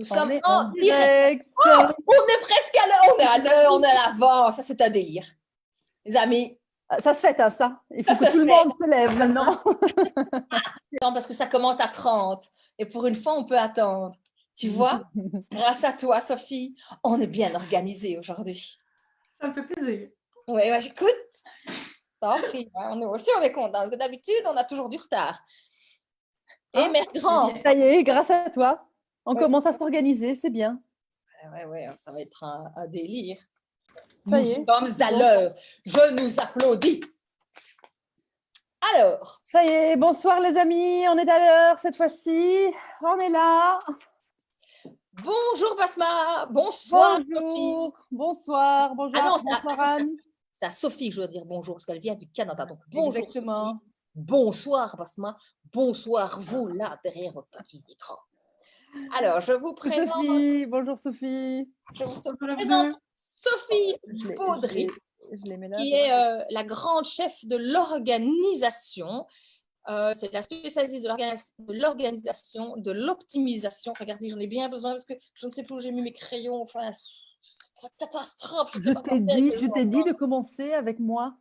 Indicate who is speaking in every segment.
Speaker 1: sommes
Speaker 2: est
Speaker 1: en direct. Oh, on est presque à l'heure, on est à l'heure, on est à l'avant. Ça, c'est un délire. Les amis.
Speaker 2: Ça se fait, hein, ça. Il faut que tout le monde se lève maintenant.
Speaker 1: Non, parce que ça commence à 30. Et pour une fois, on peut attendre. Tu vois, grâce à toi, Sophie, on est bien organisé aujourd'hui.
Speaker 3: Ça me fait plaisir.
Speaker 1: Oui, ouais, j'écoute. T'en prie, hein, nous aussi, on est contents. Parce que d'habitude, on a toujours du retard. Et Mère Grand.
Speaker 2: Ça y est, grâce à toi, on commence à s'organiser, c'est bien.
Speaker 1: Oui, ça va être un délire.
Speaker 2: Ça
Speaker 1: Nous
Speaker 2: y est,
Speaker 1: sommes à l'heure. Je nous applaudis. Alors.
Speaker 2: Ça y est, bonsoir les amis, on est à l'heure cette fois-ci. On est là.
Speaker 1: Bonjour Basma. Bonsoir
Speaker 2: bonjour. Sophie. Bonsoir. Bonjour.
Speaker 1: Ah non,
Speaker 2: bonsoir Anne.
Speaker 1: C'est à Sophie que je dois dire bonjour parce qu'elle vient du Canada. Donc bonjour
Speaker 2: Exactement.
Speaker 1: Sophie. Bonsoir Basma. Bonsoir vous là derrière votre petit écran. Alors, je vous présente.
Speaker 2: Sophie. Bonjour Sophie.
Speaker 1: Je vous présente Sophie Baudry, qui est la grande chef de l'organisation. C'est la spécialiste de l'organisation, de l'optimisation. Regardez, j'en ai bien besoin parce que je ne sais plus où j'ai mis mes crayons. Enfin, c'est une catastrophe.
Speaker 2: Je t'ai dit de commencer avec moi,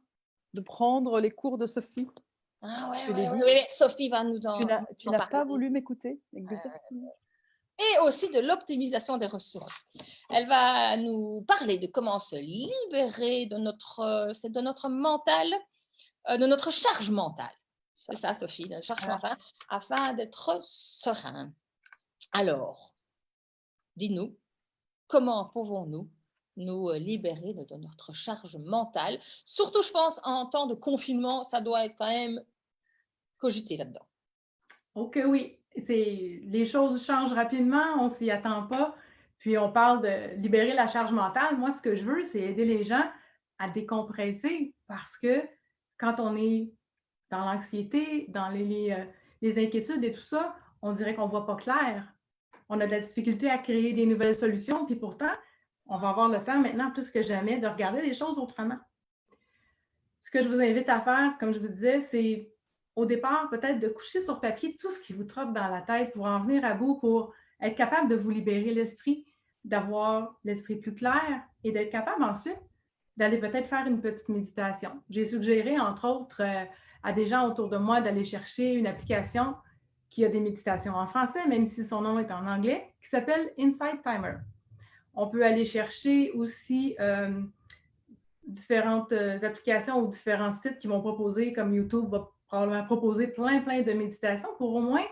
Speaker 2: de prendre les cours de Sophie.
Speaker 1: Ah ouais, Sophie va nous en
Speaker 2: Tu n'as pas voulu m'écouter. Exactement.
Speaker 1: Et aussi de l'optimisation des ressources. Elle va nous parler de comment se libérer de notre mental, de notre charge mentale. C'est ça, Sophie, de notre charge mentale, afin d'être serein. Alors, dis-nous, comment pouvons-nous nous libérer de notre charge mentale? Surtout, je pense, en temps de confinement, ça doit être quand même cogité là-dedans.
Speaker 3: Ok, oui. Les choses changent rapidement, on ne s'y attend pas. Puis on parle de libérer la charge mentale. Moi, ce que je veux, c'est aider les gens à décompresser parce que quand on est dans l'anxiété, dans les inquiétudes et tout ça, on dirait qu'on ne voit pas clair. On a de la difficulté à créer des nouvelles solutions, puis pourtant, on va avoir le temps maintenant, plus que jamais, de regarder les choses autrement. Ce que je vous invite à faire, comme je vous disais, c'est au départ, peut-être de coucher sur papier tout ce qui vous trotte dans la tête pour en venir à bout, pour être capable de vous libérer l'esprit, d'avoir l'esprit plus clair et d'être capable ensuite d'aller peut-être faire une petite méditation. J'ai suggéré, entre autres, à des gens autour de moi d'aller chercher une application qui a des méditations en français, même si son nom est en anglais, qui s'appelle Insight Timer. On peut aller chercher aussi différentes applications ou différents sites qui vont proposer, comme YouTube va probablement proposer plein de méditations pour au moins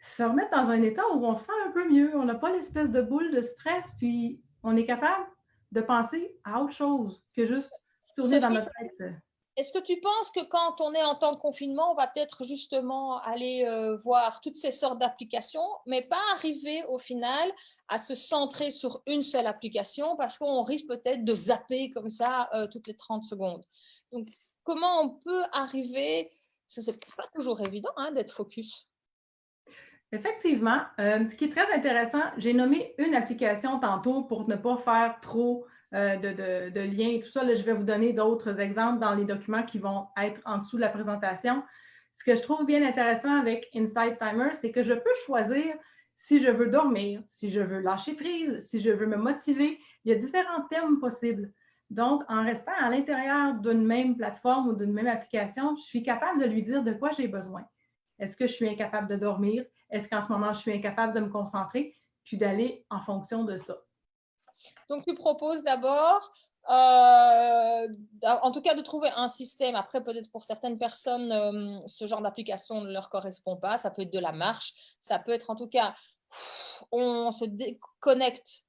Speaker 3: se remettre dans un état où on se sent un peu mieux. On n'a pas l'espèce de boule de stress, puis on est capable de penser à autre chose que juste tourner dans notre tête.
Speaker 1: Est-ce que tu penses que quand on est en temps de confinement, on va peut-être justement aller voir toutes ces sortes d'applications, mais pas arriver au final à se centrer sur une seule application parce qu'on risque peut-être de zapper comme ça toutes les 30 secondes. Donc, comment on peut arriver, parce que c'est pas toujours évident d'être focus.
Speaker 3: Effectivement. Ce qui est très intéressant, j'ai nommé une application tantôt pour ne pas faire trop de liens et tout ça. Là, je vais vous donner d'autres exemples dans les documents qui vont être en dessous de la présentation. Ce que je trouve bien intéressant avec Insight Timer, c'est que je peux choisir si je veux dormir, si je veux lâcher prise, si je veux me motiver. Il y a différents thèmes possibles. Donc, en restant à l'intérieur d'une même plateforme ou d'une même application, je suis capable de lui dire de quoi j'ai besoin. Est-ce que je suis incapable de dormir? Est-ce qu'en ce moment, je suis incapable de me concentrer? Puis d'aller en fonction de ça.
Speaker 1: Donc, tu proposes d'abord, en tout cas, de trouver un système. Après, peut-être pour certaines personnes, ce genre d'application ne leur correspond pas. Ça peut être de la marche. Ça peut être en tout cas, on se déconnecte,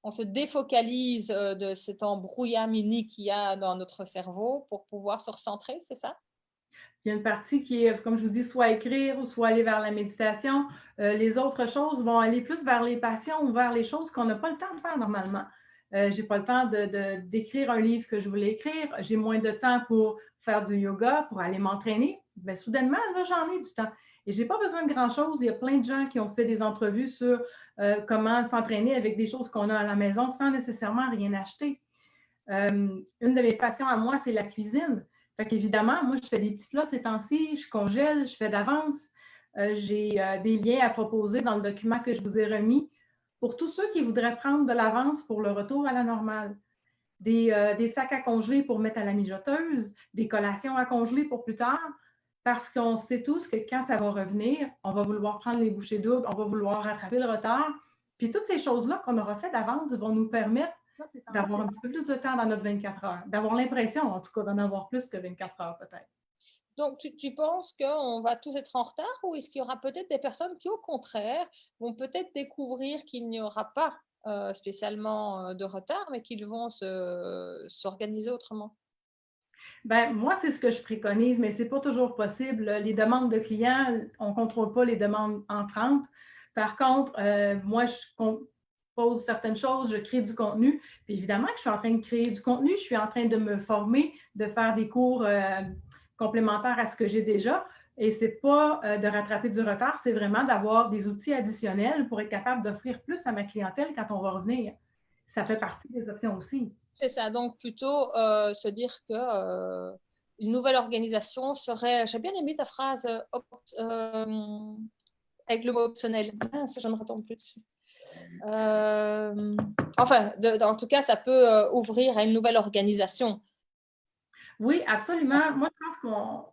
Speaker 1: on se défocalise de cet embrouillamini qu'il y a dans notre cerveau pour pouvoir se recentrer, c'est ça?
Speaker 3: Il y a une partie qui est, comme je vous dis, soit écrire ou soit aller vers la méditation. Les autres choses vont aller plus vers les passions ou vers les choses qu'on n'a pas le temps de faire normalement. Je n'ai pas le temps d'écrire un livre que je voulais écrire. J'ai moins de temps pour faire du yoga, pour aller m'entraîner. Bien, soudainement, là, j'en ai du temps. Et je n'ai pas besoin de grand-chose. Il y a plein de gens qui ont fait des entrevues sur comment s'entraîner avec des choses qu'on a à la maison sans nécessairement rien acheter. Une de mes passions à moi, c'est la cuisine. Fait qu'évidemment, moi, je fais des petits plats ces temps-ci, je congèle, je fais d'avance. J'ai des liens à proposer dans le document que je vous ai remis pour tous ceux qui voudraient prendre de l'avance pour le retour à la normale. Des sacs à congeler pour mettre à la mijoteuse, des collations à congeler pour plus tard, parce qu'on sait tous que quand ça va revenir, on va vouloir prendre les bouchées doubles, on va vouloir rattraper le retard. Puis toutes ces choses-là qu'on aura fait d'avance vont nous permettre d'avoir un petit peu plus de temps dans notre 24 heures, d'avoir l'impression, en tout cas, d'en avoir plus que 24 heures peut-être.
Speaker 1: Donc, tu penses qu'on va tous être en retard ou est-ce qu'il y aura peut-être des personnes qui, au contraire, vont peut-être découvrir qu'il n'y aura pas spécialement de retard, mais qu'ils vont s'organiser autrement?
Speaker 3: Ben, moi, c'est ce que je préconise, mais ce n'est pas toujours possible. Les demandes de clients, on ne contrôle pas les demandes entrantes. Par contre, moi, je compose certaines choses, je crée du contenu. Puis évidemment que je suis en train de créer du contenu, je suis en train de me former, de faire des cours complémentaires à ce que j'ai déjà. Et ce n'est pas de rattraper du retard, c'est vraiment d'avoir des outils additionnels pour être capable d'offrir plus à ma clientèle quand on va revenir. Ça fait partie des options aussi.
Speaker 1: C'est ça, donc plutôt se dire que une nouvelle organisation serait, j'ai bien aimé ta phrase avec le mot optionnel, ça je ne retombe plus dessus. Enfin, en tout cas, ça peut ouvrir à une nouvelle organisation.
Speaker 3: Oui, absolument. Moi, je pense qu'on,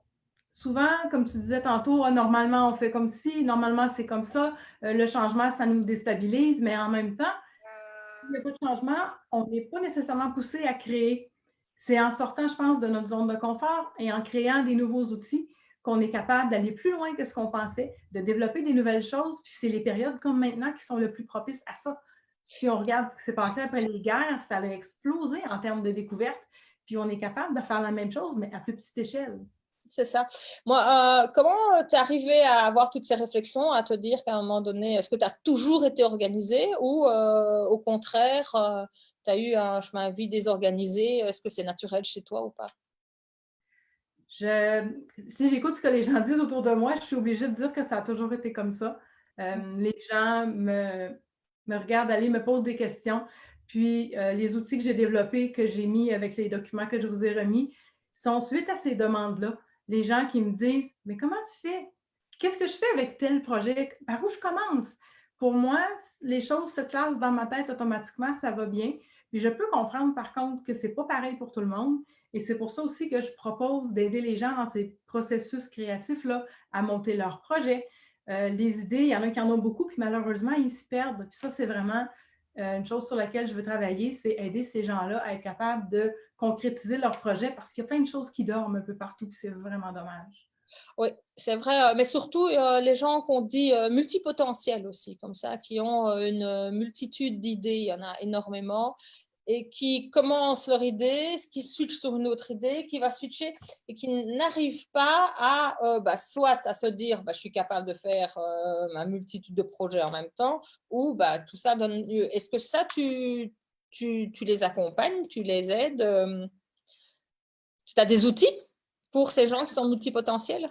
Speaker 3: souvent, comme tu disais tantôt, normalement, on fait comme ci, normalement, c'est comme ça. Le changement, ça nous déstabilise, mais en même temps, s'il n'y a pas de changement, on n'est pas nécessairement poussé à créer. C'est en sortant, je pense, de notre zone de confort et en créant des nouveaux outils qu'on est capable d'aller plus loin que ce qu'on pensait, de développer des nouvelles choses. Puis c'est les périodes comme maintenant qui sont le plus propices à ça. Si on regarde ce qui s'est passé après les guerres, ça a explosé en termes de découverte. Puis on est capable de faire la même chose, mais à plus petite échelle.
Speaker 1: C'est ça. Moi, comment tu es arrivé à avoir toutes ces réflexions, à te dire qu'à un moment donné, est-ce que tu as toujours été organisé ou au contraire, tu as eu un chemin de vie désorganisé? Est-ce que c'est naturel chez toi ou pas?
Speaker 3: Si j'écoute ce que les gens disent autour de moi, je suis obligée de dire que ça a toujours été comme ça. Les gens me regardent aller, me posent des questions. Puis les outils que j'ai développés, que j'ai mis avec les documents que je vous ai remis, sont suite à ces demandes-là. Les gens qui me disent, mais comment tu fais? Qu'est-ce que je fais avec tel projet? Par où je commence? Pour moi, les choses se classent dans ma tête automatiquement, ça va bien. Puis je peux comprendre par contre que ce n'est pas pareil pour tout le monde. Et c'est pour ça aussi que je propose d'aider les gens dans ces processus créatifs-là à monter leurs projets. Les idées, il y en a qui en ont beaucoup, puis malheureusement, ils s'y perdent. Puis ça, c'est vraiment une chose sur laquelle je veux travailler, c'est aider ces gens-là à être capables de concrétiser leurs projets parce qu'il y a plein de choses qui dorment un peu partout, puis c'est vraiment dommage.
Speaker 1: Oui, c'est vrai, mais surtout les gens qu'on dit multipotentiels aussi, comme ça, qui ont une multitude d'idées, il y en a énormément, et qui commencent leur idée, qui switchent sur une autre idée, qui va switcher et qui n'arrivent pas à soit à se dire je suis capable de faire ma multitude de projets en même temps, ou tout ça donne lieu. Est-ce que ça, tu les accompagnes, tu les aides tu as des outils pour ces gens qui sont multipotentiels?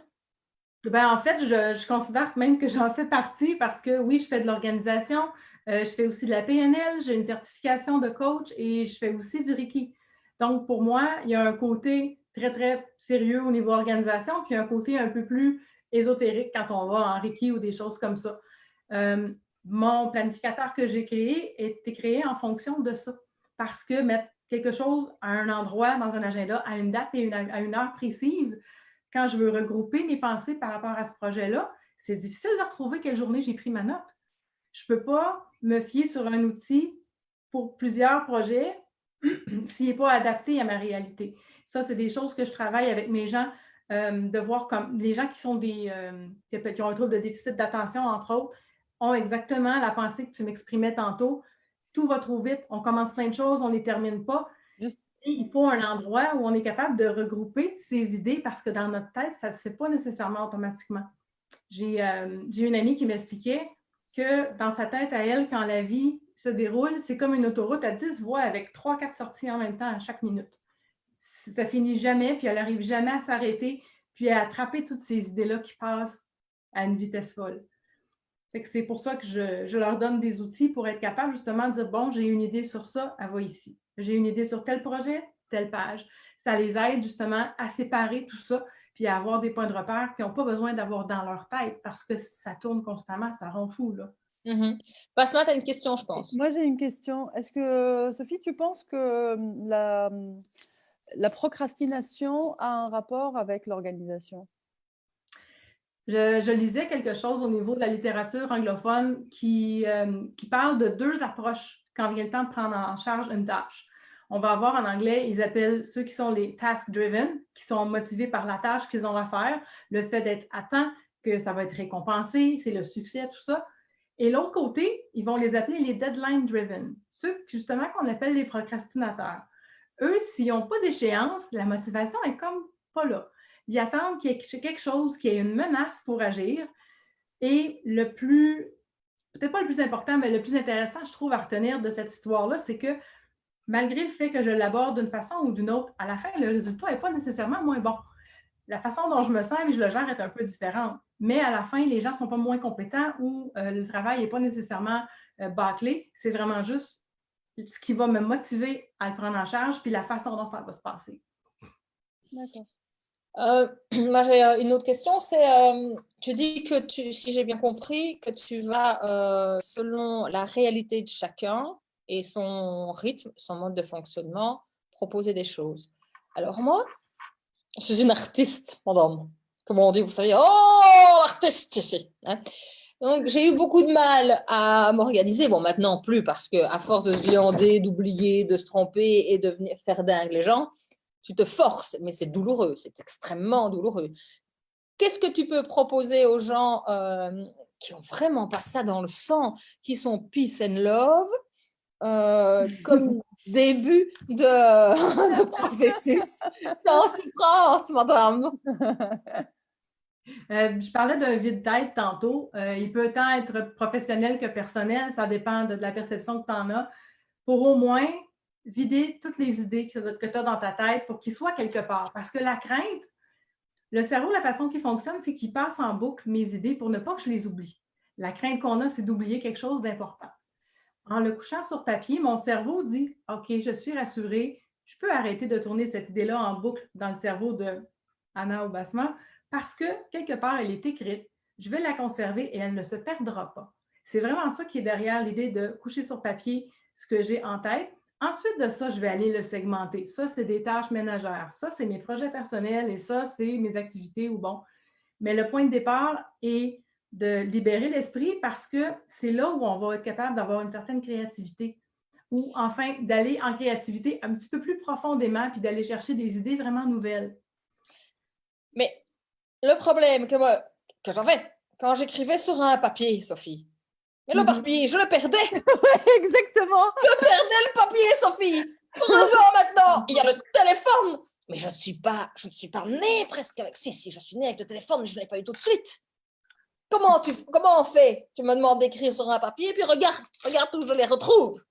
Speaker 3: En fait, je considère même que j'en fais partie parce que oui, je fais de l'organisation, je fais aussi de la PNL, j'ai une certification de coach et je fais aussi du Reiki. Donc, pour moi, il y a un côté très, très sérieux au niveau organisation, puis un côté un peu plus ésotérique quand on va en Reiki ou des choses comme ça. Mon planificateur que j'ai créé été créé en fonction de ça. Parce que mettre quelque chose à un endroit dans un agenda, à une date et à une heure précise, quand je veux regrouper mes pensées par rapport à ce projet-là, c'est difficile de retrouver quelle journée j'ai pris ma note. Je ne peux pas me fier sur un outil pour plusieurs projets s'il n'est pas adapté à ma réalité. Ça, c'est des choses que je travaille avec mes gens, de voir comme les gens qui sont qui ont un trouble de déficit d'attention, entre autres, ont exactement la pensée que tu m'exprimais tantôt. Tout va trop vite, on commence plein de choses, on ne les termine pas. Il faut un endroit où on est capable de regrouper ces idées parce que dans notre tête, ça ne se fait pas nécessairement automatiquement. J'ai une amie qui m'expliquait que dans sa tête à elle, quand la vie se déroule, c'est comme une autoroute à 10 voies avec 3-4 sorties en même temps à chaque minute. Ça finit jamais, puis elle n'arrive jamais à s'arrêter, puis à attraper toutes ces idées-là qui passent à une vitesse folle. C'est pour ça que je leur donne des outils pour être capable justement de dire, bon, j'ai une idée sur ça, elle va ici. J'ai une idée sur tel projet, telle page. Ça les aide justement à séparer tout ça, puis à avoir des points de repère qu'ils n'ont pas besoin d'avoir dans leur tête parce que ça tourne constamment, ça rend fou, là.
Speaker 1: Basma, tu as une question, je pense.
Speaker 2: Moi, j'ai une question. Est-ce que, Sophie, tu penses que la procrastination a un rapport avec l'organisation?
Speaker 3: Je lisais quelque chose au niveau de la littérature anglophone qui parle de deux approches quand vient le temps de prendre en charge une tâche. On va avoir en anglais, ils appellent ceux qui sont les task-driven, qui sont motivés par la tâche qu'ils ont à faire, le fait d'être à temps, que ça va être récompensé, c'est le succès, tout ça. Et l'autre côté, ils vont les appeler les deadline-driven, ceux justement qu'on appelle les procrastinateurs. Eux, s'ils n'ont pas d'échéance, la motivation est comme pas là. Ils attendent qu'il y ait quelque chose, qu'il y ait une menace pour agir. Et le plus, peut-être pas le plus important, mais le plus intéressant, je trouve, à retenir de cette histoire-là, c'est que malgré le fait que je l'aborde d'une façon ou d'une autre, à la fin, le résultat n'est pas nécessairement moins bon. La façon dont je me sens et je le gère est un peu différente. Mais à la fin, les gens ne sont pas moins compétents ou le travail n'est pas nécessairement bâclé. C'est vraiment juste ce qui va me motiver à le prendre en charge puis la façon dont ça va se passer.
Speaker 2: D'accord.
Speaker 1: Moi, j'ai une autre question, c'est, tu dis que si j'ai bien compris, que tu vas, selon la réalité de chacun et son rythme, son mode de fonctionnement, proposer des choses. Alors moi, je suis une artiste, madame. Comment on dit, vous savez, oh, artiste ici. Hein. Donc, j'ai eu beaucoup de mal à m'organiser. Bon, maintenant plus, parce qu'à force de se viander, d'oublier, de se tromper et de venir faire dingue les gens, tu te forces, mais c'est douloureux, c'est extrêmement douloureux. Qu'est-ce que tu peux proposer aux gens qui n'ont vraiment pas ça dans le sang, qui sont peace and love, comme début de processus sans souffrance, madame?
Speaker 3: Je parlais d'un vide-tête tantôt. Il peut tant être professionnel que personnel, ça dépend de la perception que tu en as. Pour au moins vider toutes les idées que tu as dans ta tête pour qu'ils soient quelque part. Parce que la crainte, le cerveau, la façon qu'il fonctionne, c'est qu'il passe en boucle mes idées pour ne pas que je les oublie. La crainte qu'on a, c'est d'oublier quelque chose d'important. En le couchant sur papier, mon cerveau dit « OK, je suis rassurée, je peux arrêter de tourner cette idée-là en boucle dans le cerveau de Anna ou Basma parce que quelque part, elle est écrite, je vais la conserver et elle ne se perdra pas. » C'est vraiment ça qui est derrière l'idée de coucher sur papier ce que j'ai en tête. Ensuite de ça, je vais aller le segmenter. Ça, c'est des tâches ménagères. Ça, c'est mes projets personnels et ça, c'est mes activités ou bon. Mais le point de départ est de libérer l'esprit parce que c'est là où on va être capable d'avoir une certaine créativité ou enfin d'aller en créativité un petit peu plus profondément puis d'aller chercher des idées vraiment nouvelles.
Speaker 1: Mais le problème que j'avais quand j'écrivais sur un papier, Sophie, mais le papier, je le perdais.
Speaker 2: Exactement.
Speaker 1: Je perdais le papier, Sophie. Heureusement, maintenant, il y a le téléphone. Mais je ne suis pas née presque avec... Si, je suis née avec le téléphone, mais je ne l'ai pas eu tout de suite. Comment on fait? Tu me demandes d'écrire sur un papier, puis regarde où je les retrouve.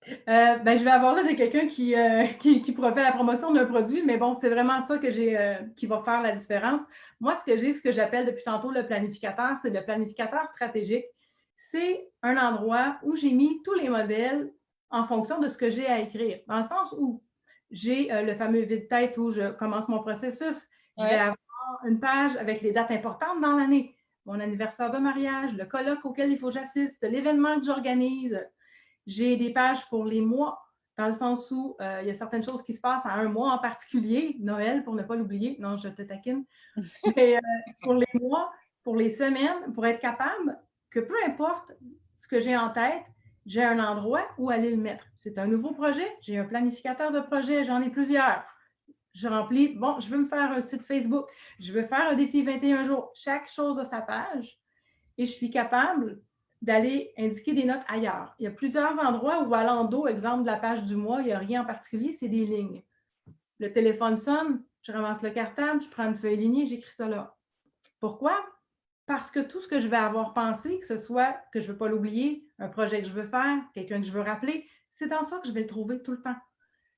Speaker 3: Je vais avoir là quelqu'un qui pourra faire la promotion d'un produit, mais bon, c'est vraiment ça que j'ai qui va faire la différence. Moi, ce que j'appelle depuis tantôt le planificateur, c'est le planificateur stratégique. C'est un endroit où j'ai mis tous les modèles en fonction de ce que j'ai à écrire. Dans le sens où j'ai le fameux vide-tête où je commence mon processus. Je vais avoir une page avec les dates importantes dans l'année. Mon anniversaire de mariage, le colloque auquel il faut que j'assiste, l'événement que j'organise. J'ai des pages pour les mois, dans le sens où il y a certaines choses qui se passent à un mois en particulier, Noël, pour ne pas l'oublier. Non, je te taquine. Mais pour les mois, pour les semaines, pour être capable que peu importe ce que j'ai en tête, j'ai un endroit où aller le mettre. C'est un nouveau projet, j'ai un planificateur de projet, j'en ai plusieurs. Je remplis, bon, je veux me faire un site Facebook, je veux faire un défi 21 jours. Chaque chose a sa page et je suis capable d'aller indiquer des notes ailleurs. Il y a plusieurs endroits où, à l'endos, exemple de la page du mois, il n'y a rien en particulier, c'est des lignes. Le téléphone sonne, je ramasse le cartable, je prends une feuille lignée, j'écris ça là. Pourquoi? Parce que tout ce que je vais avoir pensé, que ce soit que je ne veux pas l'oublier, un projet que je veux faire, quelqu'un que je veux rappeler, c'est dans ça que je vais le trouver tout le temps.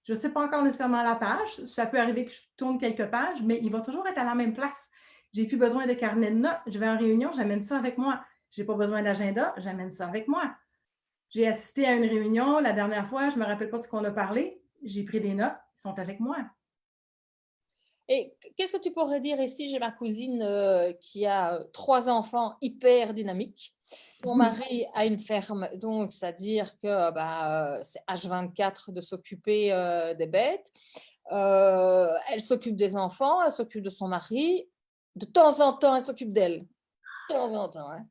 Speaker 3: Je ne sais pas encore nécessairement la page, ça peut arriver que je tourne quelques pages, mais il va toujours être à la même place. J'ai plus besoin de carnet de notes, je vais en réunion, j'amène ça avec moi. Je n'ai pas besoin d'agenda, j'amène ça avec moi. J'ai assisté à une réunion la dernière fois, je ne me rappelle pas de ce qu'on a parlé, j'ai pris des notes, ils sont avec moi.
Speaker 1: Et qu'est-ce que tu pourrais dire ici? J'ai ma cousine qui a 3 enfants hyper dynamiques. Son mari a une ferme, donc c'est-à-dire que c'est H24 de s'occuper des bêtes. Elle s'occupe des enfants, elle s'occupe de son mari. De temps en temps, elle s'occupe d'elle. De temps en temps, hein.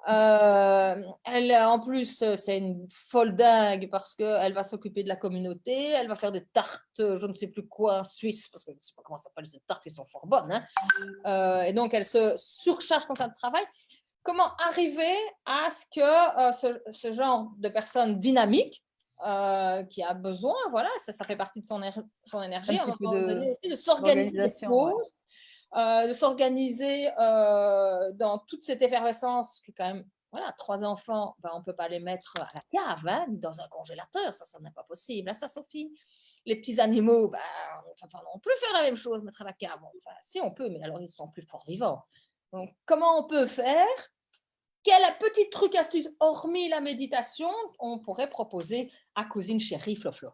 Speaker 1: Elle, en plus, c'est une folle dingue parce qu'elle va s'occuper de la communauté, elle va faire des tartes, je ne sais plus quoi, suisses, parce que je ne sais pas comment ça s'appelle, ces tartes, elles sont fort bonnes. Hein. Et donc, elle se surcharge comme ça de travail. Comment arriver à ce que ce genre de personne dynamique, qui a besoin, voilà, ça fait partie de son énergie, à un moment donné, de s'organiser des choses, de s'organiser dans toute cette effervescence qui est quand même, voilà, 3 enfants, on ne peut pas les mettre à la cave, hein, ni dans un congélateur, ça n'est pas possible, hein, ça Sophie. Les petits animaux, on ne peut pas non plus faire la même chose, mettre à la cave. Enfin, si on peut, mais alors ils sont plus forts vivants. Donc, comment on peut faire? Quel petit truc astuce, hormis la méditation, on pourrait proposer à cousine chérie Flo-Flo?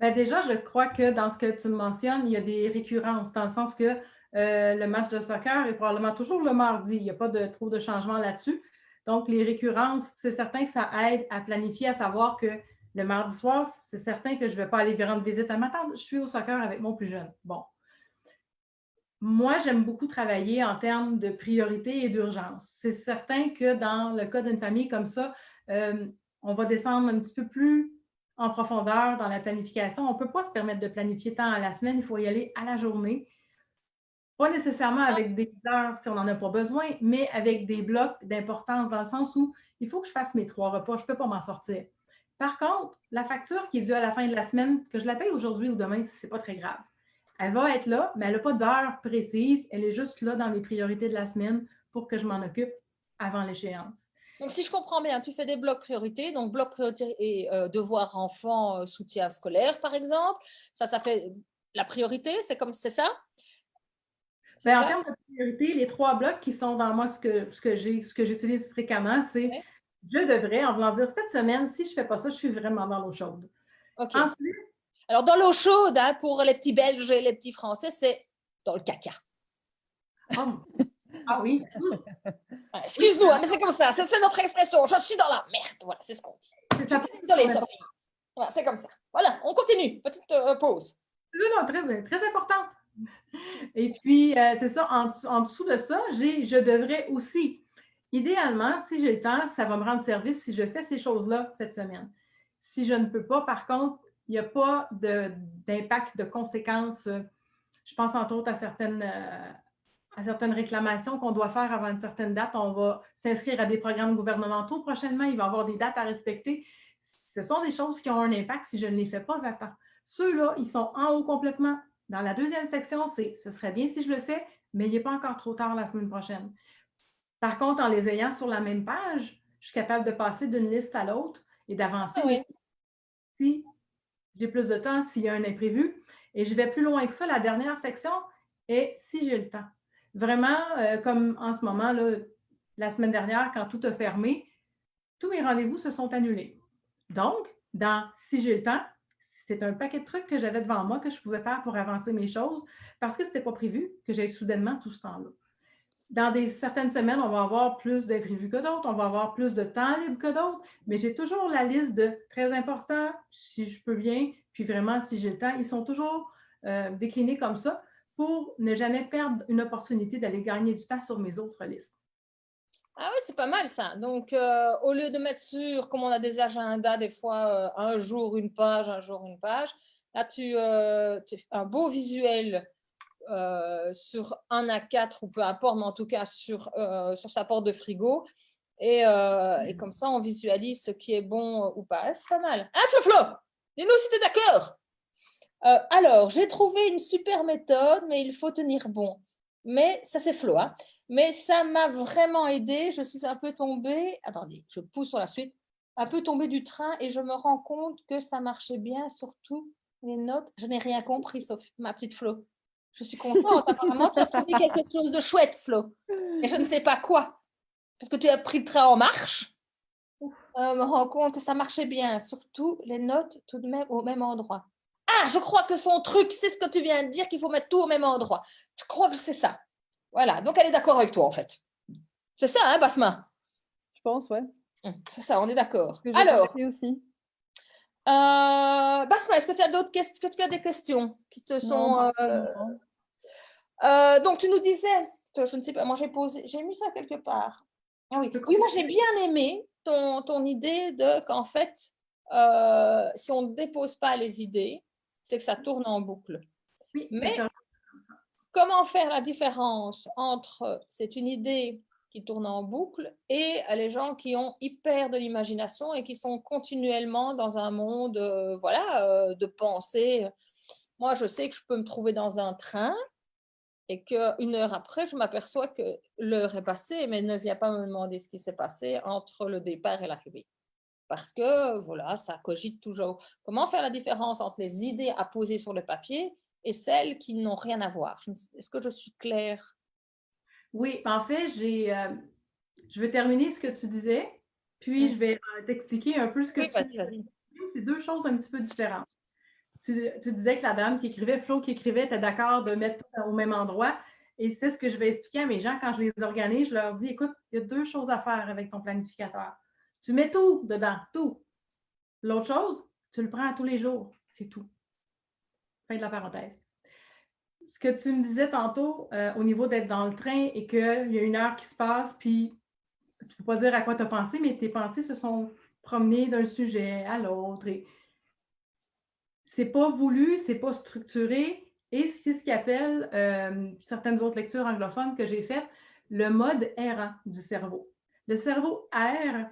Speaker 3: Déjà, je crois que dans ce que tu mentionnes, il y a des récurrences, dans le sens que le match de soccer est probablement toujours le mardi. Il n'y a pas trop de changement là-dessus. Donc, les récurrences, c'est certain que ça aide à planifier, à savoir que le mardi soir, c'est certain que je ne vais pas aller rendre visite à ma tante. Je suis au soccer avec mon plus jeune. Bon. Moi, j'aime beaucoup travailler en termes de priorité et d'urgence. C'est certain que dans le cas d'une famille comme ça, on va descendre un petit peu plus en profondeur dans la planification. On ne peut pas se permettre de planifier tant à la semaine, il faut y aller à la journée. Pas nécessairement avec des heures si on n'en a pas besoin, mais avec des blocs d'importance dans le sens où il faut que je fasse mes 3 repas, je ne peux pas m'en sortir. Par contre, la facture qui est due à la fin de la semaine, que je la paye aujourd'hui ou demain, ce n'est pas très grave. Elle va être là, mais elle n'a pas d'heure précise. Elle est juste là dans mes priorités de la semaine pour que je m'en occupe avant l'échéance.
Speaker 1: Donc, si je comprends bien, tu fais des blocs priorités. Donc, bloc priorité et devoir enfant, soutien scolaire, par exemple. Ça fait la priorité, c'est ça?
Speaker 3: En termes de priorité, les 3 blocs qui sont dans moi, ce que j'utilise fréquemment, c'est je devrais, en voulant dire cette semaine, si je ne fais pas ça, je suis vraiment dans l'eau chaude.
Speaker 1: Okay. Ensuite, alors, dans l'eau chaude, hein, pour les petits Belges et les petits Français, c'est dans le caca.
Speaker 3: Ah oui.
Speaker 1: Excuse-nous, mais c'est comme ça. C'est notre expression. Je suis dans la merde. Voilà, c'est ce qu'on dit. Désolée, Sophie. Voilà, c'est comme ça. Voilà, on continue. Petite pause.
Speaker 3: Non, très, très important. Et puis, c'est ça, en dessous de ça, je devrais aussi, idéalement, si j'ai le temps, ça va me rendre service si je fais ces choses-là cette semaine. Si je ne peux pas, par contre, il n'y a pas d'impact, de conséquences. Je pense entre autres à certaines réclamations qu'on doit faire avant une certaine date. On va s'inscrire à des programmes gouvernementaux prochainement. Il va y avoir des dates à respecter. Ce sont des choses qui ont un impact si je ne les fais pas à temps. Ceux-là, ils sont en haut complètement. Dans la deuxième section, ce serait bien si je le fais, mais il n'est pas encore trop tard la semaine prochaine. Par contre, en les ayant sur la même page, je suis capable de passer d'une liste à l'autre et d'avancer.
Speaker 1: Oui.
Speaker 3: Si j'ai plus de temps, s'il y a un imprévu. Et je vais plus loin que ça. La dernière section est si j'ai le temps. Vraiment, comme en ce moment, là, la semaine dernière, quand tout a fermé, tous mes rendez-vous se sont annulés. Donc, dans si j'ai le temps, c'est un paquet de trucs que j'avais devant moi que je pouvais faire pour avancer mes choses parce que ce n'était pas prévu que j'aille soudainement tout ce temps-là. Dans certaines semaines, on va avoir plus d'imprévus que d'autres, on va avoir plus de temps libre que d'autres, mais j'ai toujours la liste de très importants, si je peux bien, puis vraiment, si j'ai le temps, ils sont toujours déclinés comme ça pour ne jamais perdre une opportunité d'aller gagner du temps sur mes autres listes.
Speaker 1: Ah oui, c'est pas mal ça. Donc, au lieu de mettre sur, comme on a des agendas, des fois, un jour une page, là, tu fais un beau visuel sur un A4 ou peu importe, mais en tout cas sur sa porte de frigo. Et comme ça, on visualise ce qui est bon ou pas. C'est pas mal. Hein, Flo-Flo? Dis-nous si tu es d'accord. Alors, j'ai trouvé une super méthode, mais il faut tenir bon. Mais ça, c'est Flo, hein. Mais ça m'a vraiment aidé. Je suis un peu tombée. Attendez, je pousse sur la suite. Un peu tombée du train et je me rends compte que ça marchait bien, surtout les notes. Je n'ai rien compris, sauf ma petite Flo. Je suis contente. Apparemment, tu as trouvé quelque chose de chouette, Flo. Et je ne sais pas quoi. Parce que tu as pris le train en marche. Je me rends compte que ça marchait bien. Surtout les notes tout de même au même endroit. Ah, je crois que son truc, c'est ce que tu viens de dire, qu'il faut mettre tout au même endroit. Je crois que c'est ça. Voilà, donc elle est d'accord avec toi, en fait. C'est ça, hein, Basma?
Speaker 2: Je pense, ouais.
Speaker 1: C'est ça, on est d'accord.
Speaker 2: Que j'ai
Speaker 1: Alors,
Speaker 2: compris aussi.
Speaker 1: Basma, est-ce que tu as d'autres questions? Est-ce que tu as des questions qui te sont...
Speaker 2: Non.
Speaker 1: donc, tu nous disais, je ne sais pas, moi j'ai mis ça quelque part. Ah oui, oui, moi j'ai bien aimé ton idée qu'en fait, si on ne dépose pas les idées, c'est que ça tourne en boucle.
Speaker 3: Oui,
Speaker 1: mais comment faire la différence entre c'est une idée qui tourne en boucle et les gens qui ont hyper de l'imagination et qui sont continuellement dans un monde de pensée. Moi, je sais que je peux me trouver dans un train et qu'une heure après, je m'aperçois que l'heure est passée, mais ne viens pas me demander ce qui s'est passé entre le départ et l'arrivée. Parce que, voilà, ça cogite toujours. Comment faire la différence entre les idées à poser sur le papier et celles qui n'ont rien à voir? Est-ce que je suis claire?
Speaker 3: Oui, en fait, je vais terminer ce que tu disais, puis je vais t'expliquer un peu ce que tu
Speaker 1: dis.
Speaker 3: C'est deux choses un petit peu différentes. Tu disais que la dame qui écrivait, Flo qui écrivait, était d'accord de mettre tout au même endroit. Et c'est ce que je vais expliquer à mes gens quand je les organise. Je leur dis, écoute, il y a deux choses à faire avec ton planificateur. Tu mets tout dedans, tout. L'autre chose, tu le prends tous les jours. C'est tout. Fin de la parenthèse. Ce que tu me disais tantôt au niveau d'être dans le train et qu'il y a une heure qui se passe, puis tu ne peux pas dire à quoi tu as pensé, mais tes pensées se sont promenées d'un sujet à l'autre. Et c'est pas voulu, c'est pas structuré, et c'est ce qu'ils appellent certaines autres lectures anglophones que j'ai faites, le mode errant du cerveau. Le cerveau erre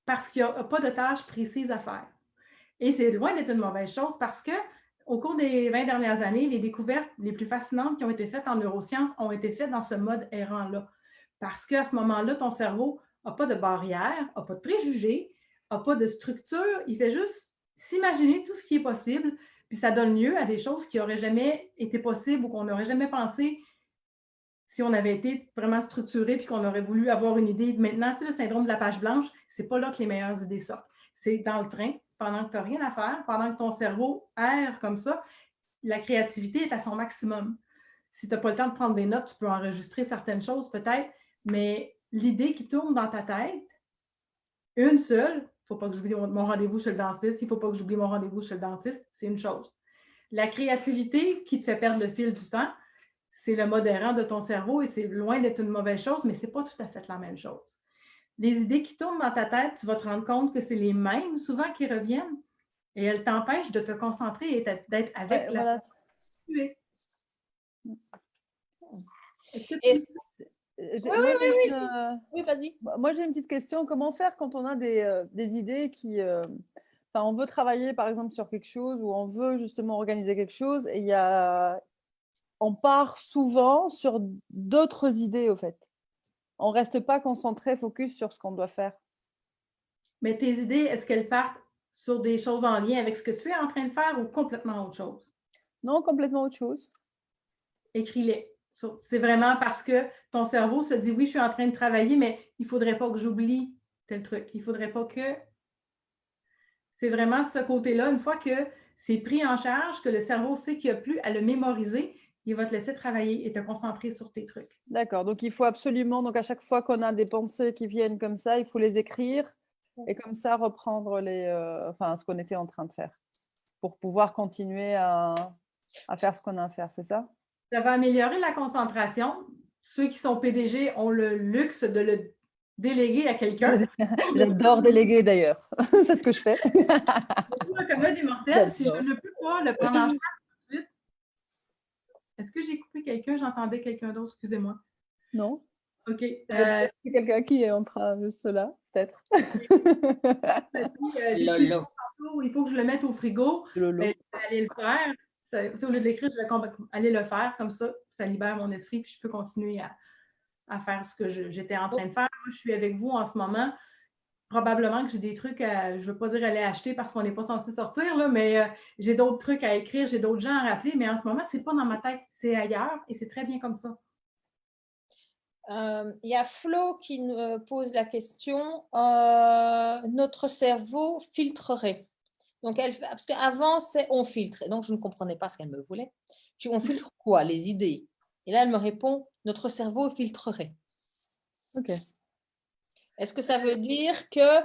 Speaker 3: parce qu'il n'y a pas de tâches précises à faire. Et c'est loin d'être une mauvaise chose parce que au cours des 20 dernières années, les découvertes les plus fascinantes qui ont été faites en neurosciences ont été faites dans ce mode errant-là. Parce qu'à ce moment-là, ton cerveau n'a pas de barrière, n'a pas de préjugés, n'a pas de structure, il fait juste s'imaginer tout ce qui est possible, puis ça donne lieu à des choses qui n'auraient jamais été possibles ou qu'on n'aurait jamais pensé si on avait été vraiment structuré puis qu'on aurait voulu avoir une idée. Maintenant, tu sais, le syndrome de la page blanche, c'est pas là que les meilleures idées sortent. C'est dans le train, pendant que tu n'as rien à faire, pendant que ton cerveau erre comme ça, la créativité est à son maximum. Si tu n'as pas le temps de prendre des notes, tu peux enregistrer certaines choses peut-être, mais l'idée qui tourne dans ta tête, une seule, il ne faut pas que j'oublie mon rendez-vous chez le dentiste, il ne faut pas que j'oublie mon rendez-vous chez le dentiste, c'est une chose. La créativité qui te fait perdre le fil du temps, c'est le mode errant de ton cerveau et c'est loin d'être une mauvaise chose, mais ce n'est pas tout à fait la même chose. Les idées qui tournent dans ta tête, tu vas te rendre compte que c'est les mêmes souvent qui reviennent et elles t'empêchent de te concentrer et d'être avec la personne que tu es.
Speaker 1: Oui, vas-y.
Speaker 2: Moi, j'ai une petite question. Comment faire quand on a des idées qui... on veut travailler, par exemple, sur quelque chose ou on veut justement organiser quelque chose et on part souvent sur d'autres idées, au fait. On ne reste pas concentré, focus sur ce qu'on doit faire.
Speaker 3: Mais tes idées, est-ce qu'elles partent sur des choses en lien avec ce que tu es en train de faire ou complètement autre chose?
Speaker 2: Non, complètement autre chose.
Speaker 3: Écris-les. C'est vraiment parce que ton cerveau se dit, oui, je suis en train de travailler, mais il ne faudrait pas que j'oublie tel truc. Il ne faudrait pas que... C'est vraiment ce côté-là. Une fois que c'est pris en charge, que le cerveau sait qu'il n'y a plus à le mémoriser, il va te laisser travailler et te concentrer sur tes trucs.
Speaker 2: D'accord. Donc, il faut absolument, donc à chaque fois qu'on a des pensées qui viennent comme ça, il faut les écrire et comme ça reprendre ce qu'on était en train de faire pour pouvoir continuer à faire ce qu'on a à faire, c'est ça?
Speaker 3: Ça va améliorer la concentration. Ceux qui sont PDG ont le luxe de le déléguer à quelqu'un.
Speaker 2: J'adore déléguer d'ailleurs. C'est ce que je fais.
Speaker 3: Le commun des mortels, si je ne peux pas le prendre en charge tout de suite. Est-ce que j'ai coupé quelqu'un? J'entendais quelqu'un d'autre, excusez-moi.
Speaker 2: Non.
Speaker 3: OK.
Speaker 2: C'est quelqu'un qui est en train juste là, peut-être.
Speaker 1: Lolo.
Speaker 3: Il faut que je le mette au frigo.
Speaker 2: Lolo.
Speaker 3: Je vais aller le faire. Au lieu de l'écrire, je vais aller le faire comme ça libère mon esprit, puis je peux continuer à faire ce que j'étais en train de faire. Moi, je suis avec vous en ce moment. Probablement que j'ai des trucs je ne veux pas dire aller acheter parce qu'on n'est pas censé sortir, là, mais j'ai d'autres trucs à écrire, j'ai d'autres gens à rappeler, mais en ce moment, ce n'est pas dans ma tête, c'est ailleurs et c'est très bien comme ça.
Speaker 1: Il y a Flo qui nous pose la question, notre cerveau filtrerait. Donc, parce qu'avant, on filtre. Et donc, je ne comprenais pas ce qu'elle me voulait. On filtre quoi? Les idées. Et là, elle me répond, notre cerveau filtrerait.
Speaker 2: Ok.
Speaker 1: Est-ce que ça veut dire que,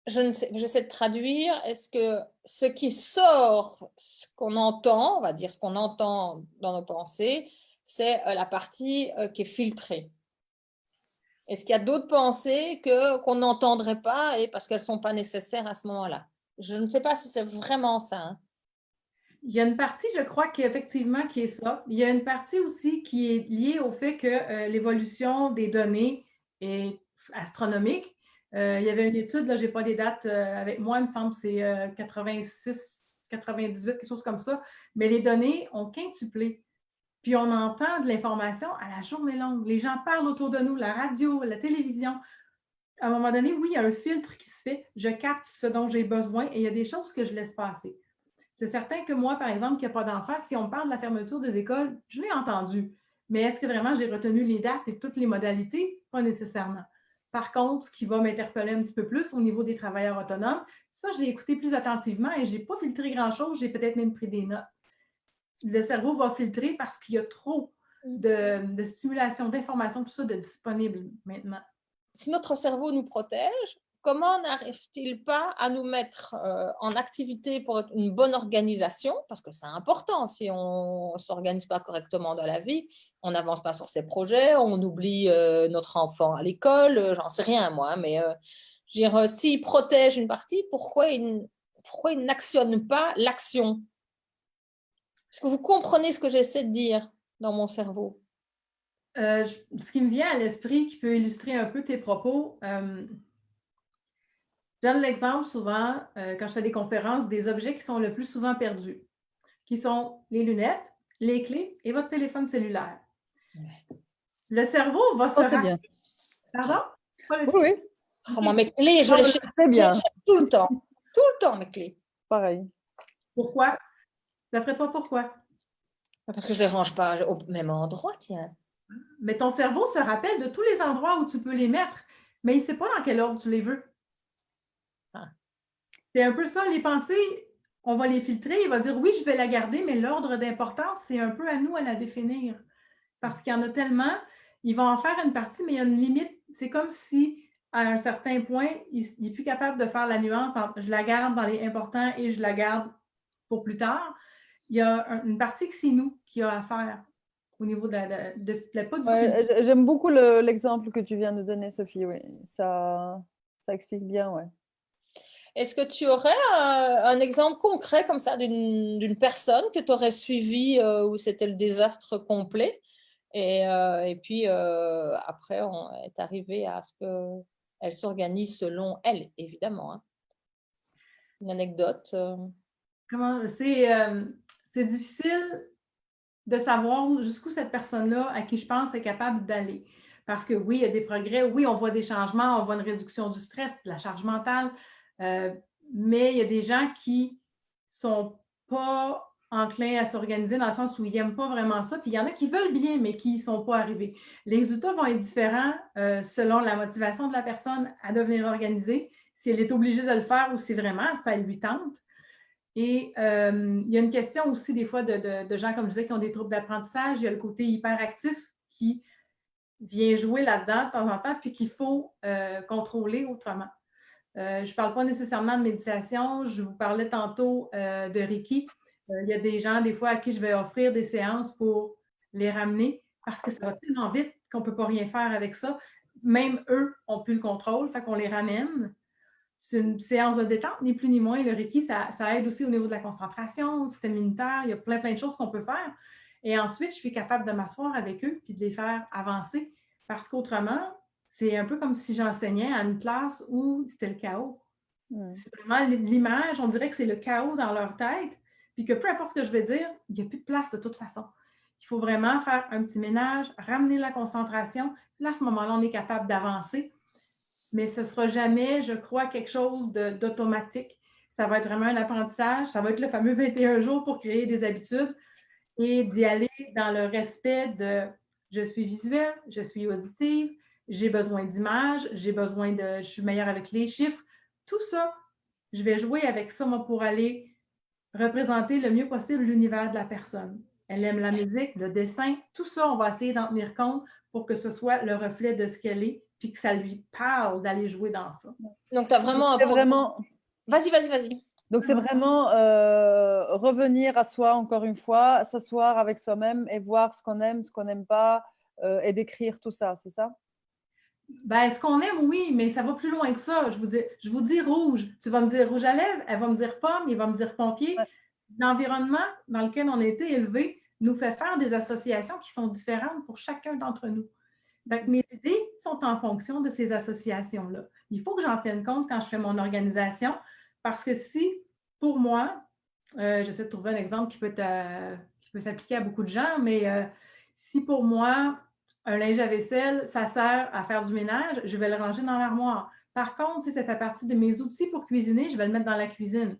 Speaker 1: j'essaie de traduire, est-ce que ce qui sort, ce qu'on entend, on va dire ce qu'on entend dans nos pensées, c'est la partie qui est filtrée? Est-ce qu'il y a d'autres pensées qu'on n'entendrait pas et parce qu'elles ne sont pas nécessaires à ce moment-là? Je ne sais pas si c'est vraiment ça. Hein.
Speaker 3: Il y a une partie, je crois, qu'effectivement, qui est ça. Il y a une partie aussi qui est liée au fait que l'évolution des données est astronomique. Il y avait une étude, là, je n'ai pas les dates avec moi, il me semble que c'est 86, 98, quelque chose comme ça, mais les données ont quintuplé. Puis on entend de l'information à la journée longue. Les gens parlent autour de nous, la radio, la télévision. À un moment donné, oui, il y a un filtre qui se fait. Je capte ce dont j'ai besoin et il y a des choses que je laisse passer. C'est certain que moi, par exemple, qui n'ai pas d'enfant, si on me parle de la fermeture des écoles, je l'ai entendu. Mais est-ce que vraiment j'ai retenu les dates et toutes les modalités? Pas nécessairement. Par contre, ce qui va m'interpeller un petit peu plus au niveau des travailleurs autonomes, ça, je l'ai écouté plus attentivement et je n'ai pas filtré grand-chose, j'ai peut-être même pris des notes. Le cerveau va filtrer parce qu'il y a trop de stimulation, d'informations, tout ça de disponible maintenant.
Speaker 1: Si notre cerveau nous protège, comment n'arrive-t-il pas à nous mettre en activité pour une bonne organisation? Parce que c'est important, si on ne s'organise pas correctement dans la vie, on n'avance pas sur ses projets, on oublie notre enfant à l'école, j'en sais rien moi, mais je veux dire, s'il protège une partie, pourquoi il n'actionne pas l'action? Est-ce que vous comprenez ce que j'essaie de dire dans mon cerveau?
Speaker 3: Ce qui me vient à l'esprit, qui peut illustrer un peu tes propos, je donne l'exemple souvent, quand je fais des conférences, des objets qui sont le plus souvent perdus, qui sont les lunettes, les clés et votre téléphone cellulaire.
Speaker 1: Ouais.
Speaker 3: Le cerveau va se
Speaker 2: Très bien.
Speaker 3: Pardon?
Speaker 2: Oui, oui.
Speaker 1: Oh, moi, mes clés, je
Speaker 2: Non,
Speaker 1: les
Speaker 2: mais
Speaker 1: cherche
Speaker 2: très bien.
Speaker 1: tout le temps. Tout le temps, mes clés.
Speaker 2: Pareil.
Speaker 3: Pourquoi? D'après toi, pourquoi?
Speaker 1: Parce que je ne les range pas au même endroit, tiens.
Speaker 3: Mais ton cerveau se rappelle de tous les endroits où tu peux les mettre, mais il ne sait pas dans quel ordre tu les veux.
Speaker 1: Ah.
Speaker 3: C'est un peu ça, les pensées, on va les filtrer, il va dire oui, je vais la garder, mais l'ordre d'importance, c'est un peu à nous à la définir. Parce qu'il y en a tellement, il va en faire une partie, mais il y a une limite. C'est comme si, à un certain point, il n'est plus capable de faire la nuance entre je la garde dans les importants et je la garde pour plus tard. Il y a une partie que c'est nous qui a à faire au niveau de la pas du
Speaker 2: Ouais, j'aime beaucoup l'exemple que tu viens de donner, Sophie. Oui, ça explique bien, ouais.
Speaker 1: Est-ce que tu aurais un exemple concret comme ça d'une personne que tu aurais suivie où c'était le désastre complet et puis après on est arrivé à ce qu'elle s'organise selon elle, évidemment. Hein. Une anecdote.
Speaker 3: Comment c'est difficile de savoir jusqu'où cette personne-là, à qui je pense, est capable d'aller. Parce que oui, il y a des progrès, oui, on voit des changements, on voit une réduction du stress, de la charge mentale, mais il y a des gens qui ne sont pas enclins à s'organiser dans le sens où ils n'aiment pas vraiment ça, puis il y en a qui veulent bien, mais qui n'y sont pas arrivés. Les résultats vont être différents selon la motivation de la personne à devenir organisée, si elle est obligée de le faire ou si vraiment ça lui tente. Et il y a une question aussi des fois de gens, comme je disais, qui ont des troubles d'apprentissage. Il y a le côté hyperactif qui vient jouer là-dedans de temps en temps, puis qu'il faut contrôler autrement. Je ne parle pas nécessairement de méditation. Je vous parlais tantôt de Reiki. Il y a des gens, des fois, à qui je vais offrir des séances pour les ramener parce que ça va tellement vite qu'on ne peut pas rien faire avec ça. Même eux n'ont plus le contrôle, fait qu'on les ramène. C'est une séance de détente, ni plus ni moins. Le Reiki, ça aide aussi au niveau de la concentration, au système immunitaire. Il y a plein de choses qu'on peut faire. Et ensuite, je suis capable de m'asseoir avec eux puis de les faire avancer. Parce qu'autrement, c'est un peu comme si j'enseignais à une classe où c'était le chaos. C'est vraiment l'image, on dirait que c'est le chaos dans leur tête. Puis que peu importe ce que je vais dire, il n'y a plus de place de toute façon. Il faut vraiment faire un petit ménage, ramener la concentration. Là, à ce moment-là, on est capable d'avancer. Mais ce ne sera jamais, je crois, quelque chose d'automatique. Ça va être vraiment un apprentissage. Ça va être le fameux 21 jours pour créer des habitudes et d'y aller dans le respect de je suis visuelle, je suis auditive, j'ai besoin d'images, je suis meilleure avec les chiffres. Tout ça, je vais jouer avec ça, moi, pour aller représenter le mieux possible l'univers de la personne. Elle aime la musique, le dessin, tout ça, on va essayer d'en tenir compte pour que ce soit le reflet de ce qu'elle est, puis que ça lui parle d'aller jouer dans ça.
Speaker 1: Donc, tu as vraiment un
Speaker 2: C'est
Speaker 1: programme.
Speaker 2: vraiment,
Speaker 1: Vas-y.
Speaker 2: donc, c'est vraiment revenir à soi, encore une fois, s'asseoir avec soi-même et voir ce qu'on n'aime pas et d'écrire tout ça, c'est ça?
Speaker 3: Ben, ce qu'on aime, oui, mais ça va plus loin que ça. Je vous dis rouge. Tu vas me dire rouge à lèvres, elle va me dire pomme, il va me dire pompier.
Speaker 2: Ouais.
Speaker 3: L'environnement dans lequel on a été élevé nous fait faire des associations qui sont différentes pour chacun d'entre nous. Donc, mes idées sont en fonction de ces associations-là. Il faut que j'en tienne compte quand je fais mon organisation, parce que si, pour moi, j'essaie de trouver un exemple qui peut s'appliquer à beaucoup de gens, mais si pour moi, un linge à vaisselle, ça sert à faire du ménage, je vais le ranger dans l'armoire. Par contre, si ça fait partie de mes outils pour cuisiner, je vais le mettre dans la cuisine.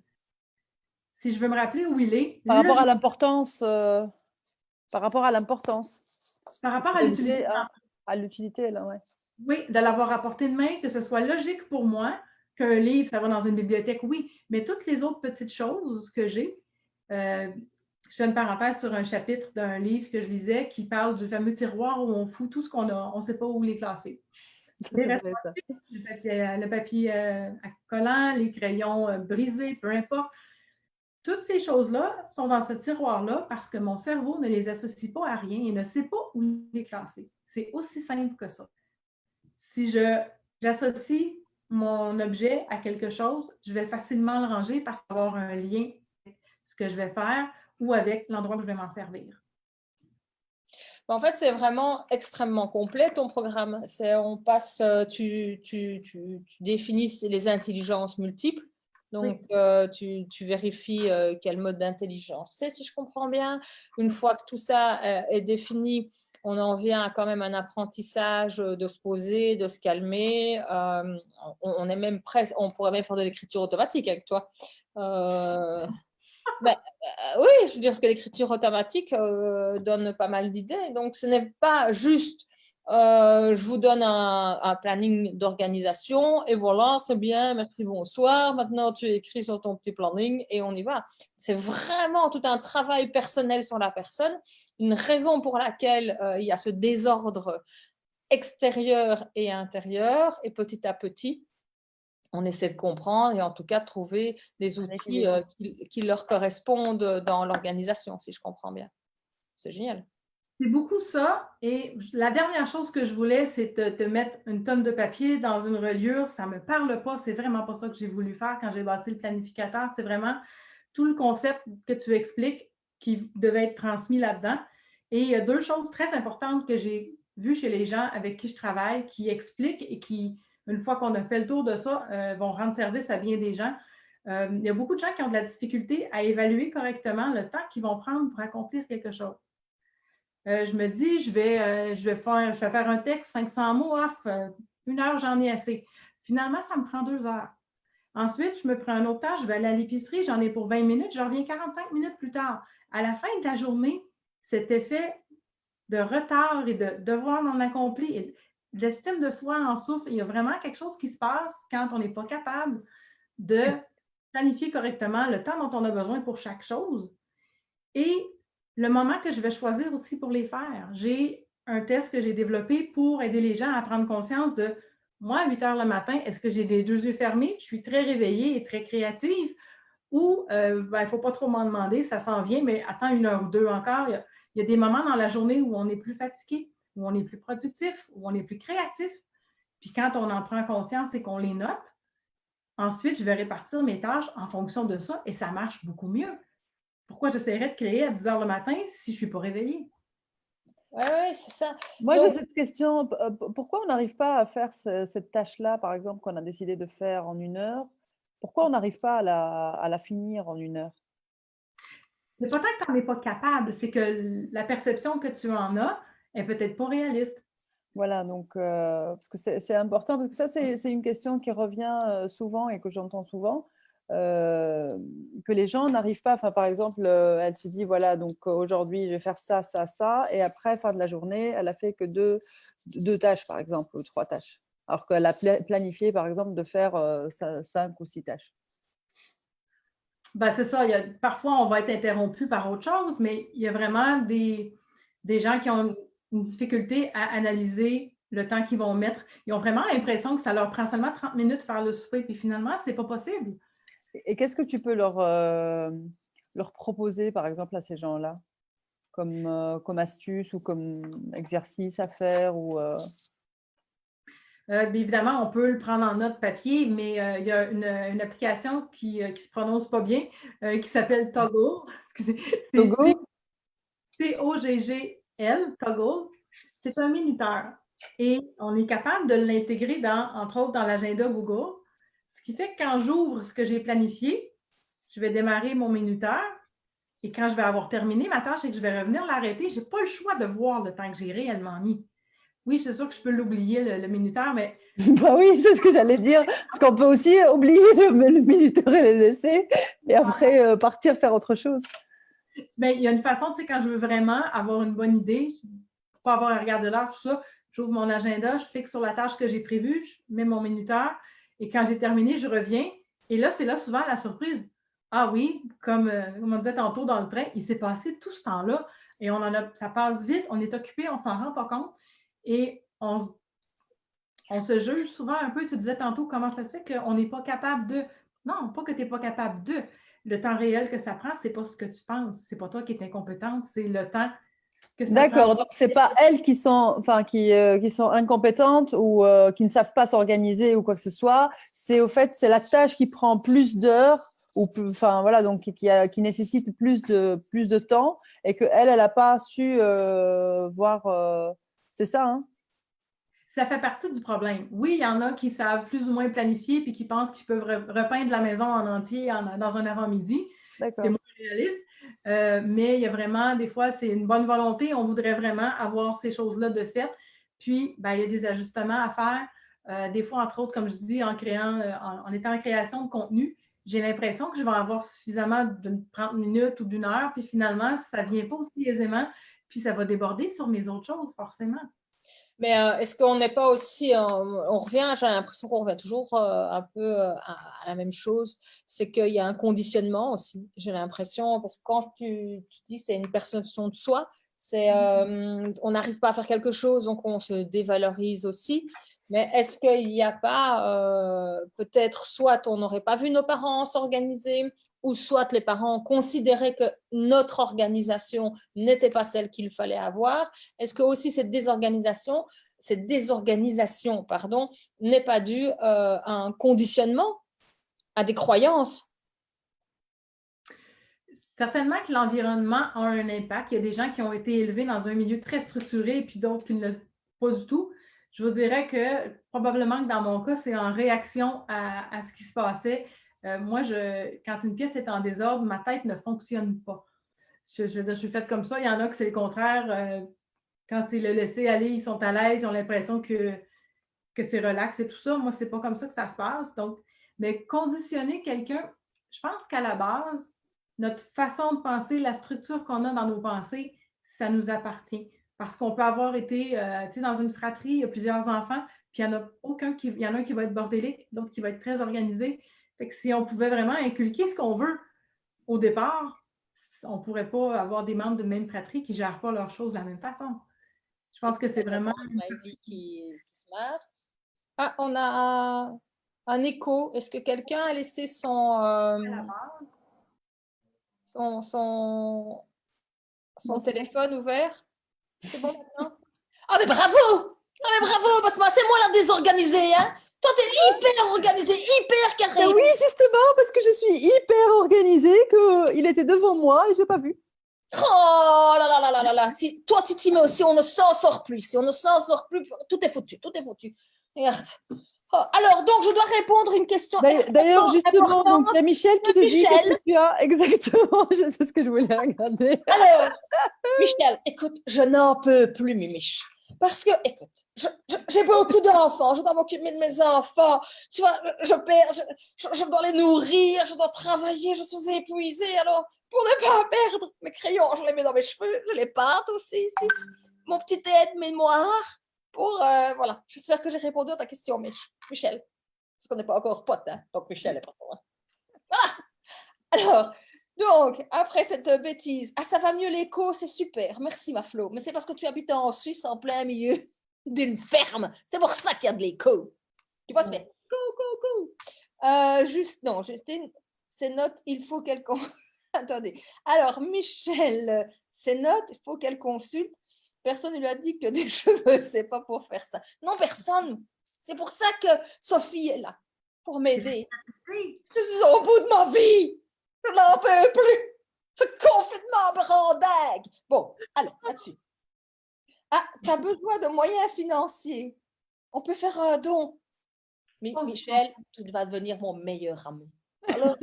Speaker 3: Si je veux me rappeler où il est,
Speaker 2: Par rapport à l'importance, par rapport à l'importance.
Speaker 3: par rapport à l'utilité.
Speaker 2: À l'utilité, là, ouais.
Speaker 3: Oui, de l'avoir à portée de main, que ce soit logique pour moi, qu'un livre, ça va dans une bibliothèque, oui, mais toutes les autres petites choses que j'ai, je fais une parenthèse sur un chapitre d'un livre que je lisais qui parle du fameux tiroir où on fout tout ce qu'on a, on ne sait pas où les classer. Le papier collant, les crayons brisés, peu importe. Toutes ces choses-là sont dans ce tiroir-là parce que mon cerveau ne les associe pas à rien et ne sait pas où les classer. C'est aussi simple que ça. Si j'associe mon objet à quelque chose, je vais facilement le ranger parce qu'il va avoir un lien avec ce que je vais faire ou avec l'endroit où je vais m'en servir.
Speaker 1: En fait, c'est vraiment extrêmement complet ton programme. On passe, tu définis les intelligences multiples. Donc, oui. Tu vérifies quel mode d'intelligence c'est, si je comprends bien. Une fois que tout ça est défini, on en vient à quand même un apprentissage de se poser, de se calmer. On est même prêt, on pourrait même faire de l'écriture automatique avec toi. Oui, je veux dire, parce que l'écriture automatique donne pas mal d'idées. Donc, ce n'est pas juste je vous donne un planning d'organisation et voilà, c'est bien, merci, bonsoir. Maintenant, tu écris sur ton petit planning et on y va. C'est vraiment tout un travail personnel sur la personne, une raison pour laquelle il y a ce désordre extérieur et intérieur, et petit à petit, on essaie de comprendre et en tout cas de trouver des outils qui leur correspondent dans l'organisation, si je comprends bien. C'est génial.
Speaker 3: C'est beaucoup ça. Et la dernière chose que je voulais, c'est te mettre une tonne de papier dans une reliure. Ça ne me parle pas. C'est vraiment pas ça que j'ai voulu faire quand j'ai bâti le planificateur. C'est vraiment tout le concept que tu expliques qui devait être transmis là-dedans. Et il y a deux choses très importantes que j'ai vues chez les gens avec qui je travaille, qui expliquent et qui, une fois qu'on a fait le tour de ça, vont rendre service à bien des gens. Il y a beaucoup de gens qui ont de la difficulté à évaluer correctement le temps qu'ils vont prendre pour accomplir quelque chose. Je me dis, je vais faire un texte, 500 mots, une heure, j'en ai assez. Finalement, ça me prend 2 heures. Ensuite, je me prends un autre temps, je vais aller à l'épicerie, j'en ai pour 20 minutes, je reviens 45 minutes plus tard. À la fin de la journée, cet effet de retard et de devoir non accompli, et l'estime de soi en souffre. Il y a vraiment quelque chose qui se passe quand on n'est pas capable de planifier correctement le temps dont on a besoin pour chaque chose. Et le moment que je vais choisir aussi pour les faire. J'ai un test que j'ai développé pour aider les gens à prendre conscience de moi, à 8 heures le matin, est-ce que j'ai les 2 yeux fermés? Je suis très réveillée et très créative ou il ne faut pas trop m'en demander, ça s'en vient, mais attends 1 heure ou 2 encore. Il y a des moments dans la journée où on est plus fatigué, où on est plus productif, où on est plus créatif. Puis quand on en prend conscience et qu'on les note, ensuite, je vais répartir mes tâches en fonction de ça et ça marche beaucoup mieux. Pourquoi j'essaierais de créer à 10 heures le matin si je ne suis pas réveillée?
Speaker 1: Oui, c'est ça.
Speaker 2: Moi, j'ai cette question. Pourquoi on n'arrive pas à faire cette tâche-là, par exemple, qu'on a décidé de faire en 1 heure? Pourquoi on n'arrive pas à la finir en 1 heure?
Speaker 3: C'est pas tant que tu n'en es pas capable, c'est que la perception que tu en as est peut-être pas réaliste.
Speaker 2: Voilà, donc, parce que c'est important, parce que ça, c'est une question qui revient souvent et que j'entends souvent, que les gens n'arrivent pas, enfin, par exemple, elle se dit, voilà, donc aujourd'hui, je vais faire ça, ça, ça, et après, fin de la journée, elle a fait que deux tâches, par exemple, ou 3 tâches, alors qu'elle a planifié, par exemple, de faire 5 ou 6 tâches.
Speaker 3: Ben, c'est ça. Parfois, on va être interrompu par autre chose, mais il y a vraiment des gens qui ont une difficulté à analyser le temps qu'ils vont mettre. Ils ont vraiment l'impression que ça leur prend seulement 30 minutes de faire le souper, puis finalement, c'est pas possible.
Speaker 2: Et qu'est-ce que tu peux leur proposer, par exemple, à ces gens-là, comme astuce ou comme exercice à faire ou,
Speaker 3: Bien évidemment, on peut le prendre en note papier, mais il y a une application qui ne se prononce pas bien, qui s'appelle Toggle. Excusez,
Speaker 2: Togo?
Speaker 3: T-O-G-G-L, Toggle. C'est un minuteur. Et on est capable de l'intégrer, entre autres, dans l'agenda Google. Ce qui fait que quand j'ouvre ce que j'ai planifié, je vais démarrer mon minuteur. Et quand je vais avoir terminé ma tâche et que je vais revenir l'arrêter, je n'ai pas le choix de voir le temps que j'ai réellement mis. Oui, c'est sûr que je peux l'oublier, le minuteur, mais…
Speaker 2: Bah oui, c'est ce que j'allais dire. Parce qu'on peut aussi oublier le minuteur et le laisser et après partir faire autre chose.
Speaker 3: Bien, il y a une façon, tu sais, quand je veux vraiment avoir une bonne idée, pas avoir à regarder l'heure, tout ça, j'ouvre mon agenda, je clique sur la tâche que j'ai prévue, je mets mon minuteur et quand j'ai terminé, je reviens. Et là, c'est là souvent la surprise. Ah oui, comme on disait tantôt dans le train, il s'est passé tout ce temps-là et ça passe vite, on est occupé, on ne s'en rend pas compte et on se juge souvent un peu. Tu disais tantôt comment ça se fait qu'on n'est pas capable de… Non, pas que tu n'es pas capable de. Le temps réel que ça prend, ce n'est pas ce que tu penses. Ce n'est pas toi qui es incompétente, c'est le temps que ça prend.
Speaker 2: D'accord, donc c'est pas elles qui sont incompétentes ou qui ne savent pas s'organiser ou quoi que ce soit. C'est au fait, c'est la tâche qui prend plus d'heures ou enfin voilà, donc qui nécessite plus de temps et que elle n'a pas su voir. C'est ça, hein?
Speaker 3: Ça fait partie du problème. Oui, il y en a qui savent plus ou moins planifier puis qui pensent qu'ils peuvent repeindre la maison en entier dans un avant-midi. C'est moins réaliste. Mais il y a vraiment, des fois, c'est une bonne volonté. On voudrait vraiment avoir ces choses-là de fait. Puis, ben, il y a des ajustements à faire. Des fois, entre autres, comme je dis, en étant en création de contenu, j'ai l'impression que je vais avoir suffisamment d'une 30 minutes ou d'une heure. Puis finalement, ça ne vient pas aussi aisément. Puis ça va déborder sur mes autres choses, forcément.
Speaker 1: Mais est-ce qu'on n'est pas aussi, on revient, j'ai l'impression qu'on revient toujours un peu à la même chose, c'est qu'il y a un conditionnement aussi, j'ai l'impression, parce que quand tu dis que c'est une perception de soi, c'est on n'arrive pas à faire quelque chose, donc on se dévalorise aussi. Mais est-ce qu'il n'y a pas, peut-être, soit on n'aurait pas vu nos parents s'organiser, ou soit les parents considéraient que notre organisation n'était pas celle qu'il fallait avoir. Est-ce que aussi cette désorganisation, n'est pas due à un conditionnement, à des croyances?
Speaker 3: Certainement que l'environnement a un impact. Il y a des gens qui ont été élevés dans un milieu très structuré et puis d'autres qui ne l'ont pas du tout. Je vous dirais que probablement que dans mon cas, c'est en réaction à ce qui se passait. Moi, quand une pièce est en désordre, ma tête ne fonctionne pas. Je veux dire, je suis faite comme ça. Il y en a que c'est le contraire. Quand c'est le laisser aller, ils sont à l'aise, ils ont l'impression que c'est relax et tout ça. Moi, c'est pas comme ça que ça se passe. Donc, mais conditionner quelqu'un, je pense qu'à la base, notre façon de penser, la structure qu'on a dans nos pensées, ça nous appartient. Parce qu'on peut avoir été, dans une fratrie, il y a plusieurs enfants, puis il y en a un qui va être bordélique, l'autre qui va être très organisé. Fait que si on pouvait vraiment inculquer ce qu'on veut au départ, on ne pourrait pas avoir des membres d'une même fratrie qui ne gèrent pas leurs choses de la même façon. Je pense que c'est vraiment…
Speaker 1: qui se marre. Ah, on a un écho. Est-ce que quelqu'un a laissé son téléphone ouvert? C'est bon maintenant? Ah, mais bravo! Ah, mais bravo! Parce que moi, c'est moi la désorganisée, hein? Toi, t'es hyper organisée, hyper carré.
Speaker 2: Oui, justement, parce que je suis hyper organisée, qu'il était devant moi et je n'ai pas vu.
Speaker 1: Oh là là là là là là! Si toi, tu t'y mets aussi, on ne s'en sort plus. Si on ne s'en sort plus, tout est foutu, tout est foutu. Regarde. Oh, alors, donc, je dois répondre à une question.
Speaker 2: D'ailleurs, justement, donc, il y a Michel qui te dit
Speaker 1: Michel.
Speaker 2: qu'est-ce que tu as exactement. Je sais ce que je voulais regarder.
Speaker 1: Alors, Michel, écoute, je n'en peux plus, Mimiche. Parce que, écoute, j'ai beaucoup d'enfants, je dois m'occuper de mes enfants, tu vois, je dois les nourrir, je dois travailler, je suis épuisée, alors, pour ne pas perdre mes crayons, je les mets dans mes cheveux, je les peinte aussi ici, mon petit aide-mémoire, voilà, j'espère que j'ai répondu à ta question, Michel, parce qu'on n'est pas encore potes, hein, donc Michel est pas toi. Voilà. Alors, donc, après cette bêtise, ça va mieux l'écho, c'est super, merci ma Flo, mais c'est parce que tu habites en Suisse en plein milieu d'une ferme, c'est pour ça qu'il y a de l'écho. Tu vois, se faire Justine, ces notes, il faut qu'elle... Attendez. Alors, Michel, ces notes, il faut qu'elle consulte. Personne ne lui a dit que des cheveux, c'est pas pour faire ça. Non, personne. C'est pour ça que Sophie est là, pour m'aider. Je suis au bout de ma vie. Je n'en peux plus. Ce confinement me rend dingue. Bon, alors, là-dessus. Tu as besoin de moyens financiers. On peut faire un don. Michel, tu vas devenir mon meilleur ami. Alors,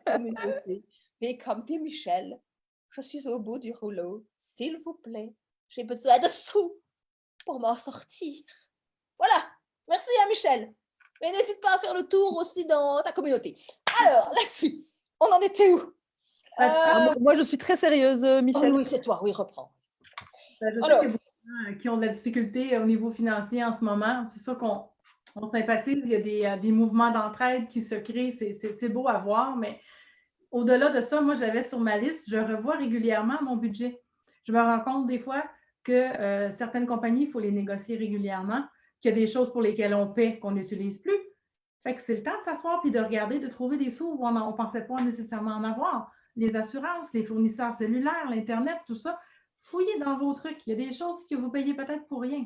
Speaker 1: communauté. Mais comme dit Michel, je suis au bout du rouleau. S'il vous plaît, j'ai besoin de sous pour m'en sortir. Voilà. Merci à Michel. Mais n'hésite pas à faire le tour aussi dans ta communauté. Alors, là-dessus, on en était où?
Speaker 2: Moi, je suis très sérieuse, Michel.
Speaker 1: Oui, c'est toi. Oui, reprends.
Speaker 3: Je sais qu'il y a beaucoup de gens qui ont de la difficulté au niveau financier en ce moment. C'est sûr qu'on sympathise. Il y a des mouvements d'entraide qui se créent. C'est beau à voir, mais au-delà de ça, moi, j'avais sur ma liste, je revois régulièrement mon budget. Je me rends compte des fois que certaines compagnies, il faut les négocier régulièrement, qu'il y a des choses pour lesquelles on paie qu'on n'utilise plus. Fait que c'est le temps de s'asseoir puis de regarder, de trouver des sous où on ne pensait pas nécessairement en avoir. Les assurances, les fournisseurs cellulaires, l'Internet, tout ça. Fouillez dans vos trucs. Il y a des choses que vous payez peut-être pour rien.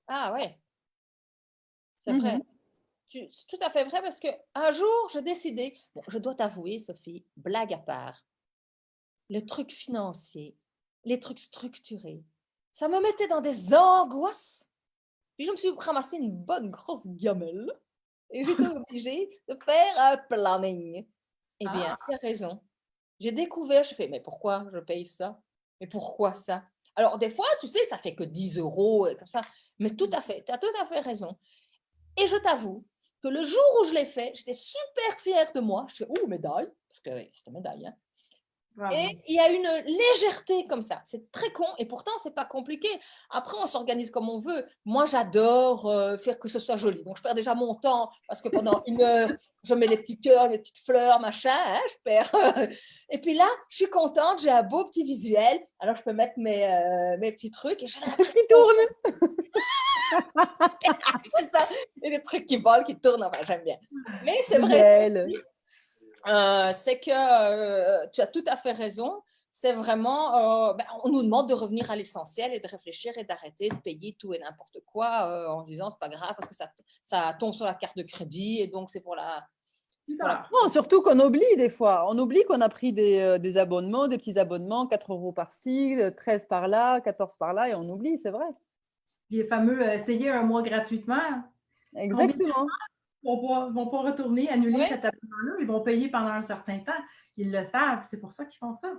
Speaker 1: Ah ouais, c'est vrai. C'est tout à fait vrai parce qu'un jour, j'ai décidé, bon, je dois t'avouer, Sophie, blague à part, les trucs financiers, les trucs structurés, ça me mettait dans des angoisses. Puis je me suis ramassé une bonne grosse gamelle et j'étais obligée de faire un planning. Eh bien, tu as raison. J'ai découvert, je fais, mais pourquoi je paye ça? Mais pourquoi ça? Alors, des fois, tu sais, ça fait que 10 euros, comme ça. Mais tout à fait, tu as tout à fait raison. Et je t'avoue que le jour où je l'ai fait, j'étais super fière de moi. Je fais, médaille, parce que c'était médaille. Hein. Et il y a une légèreté comme ça. C'est très con et pourtant, c'est pas compliqué. Après, on s'organise comme on veut. Moi, j'adore faire que ce soit joli. Donc, je perds déjà mon temps parce que pendant 1 heure, je mets les petits cœurs, les petites fleurs, machin. Hein, je perds. Et puis là, je suis contente. J'ai un beau petit visuel. Alors, je peux mettre mes petits trucs. Et j'ai
Speaker 2: qui tourne.
Speaker 1: C'est ça. Et les trucs qui volent, qui tournent. Enfin, j'aime bien. Mais c'est vrai. C'est que tu as tout à fait raison. C'est vraiment, on nous demande de revenir à l'essentiel et de réfléchir et d'arrêter de payer tout et n'importe quoi en disant c'est pas grave parce que ça tombe sur la carte de crédit et donc c'est pour la.
Speaker 2: Non, surtout qu'on oublie des fois. On oublie qu'on a pris des abonnements, des petits abonnements, 4 euros par-ci, 13 par-là, 14 par-là, et on oublie, c'est vrai.
Speaker 3: Les fameux essayer un mois gratuitement.
Speaker 2: Exactement.
Speaker 3: Ils vont pas retourner, annuler cet abonnement-là. Ils vont payer pendant un certain temps. Ils le savent. C'est pour ça qu'ils font ça.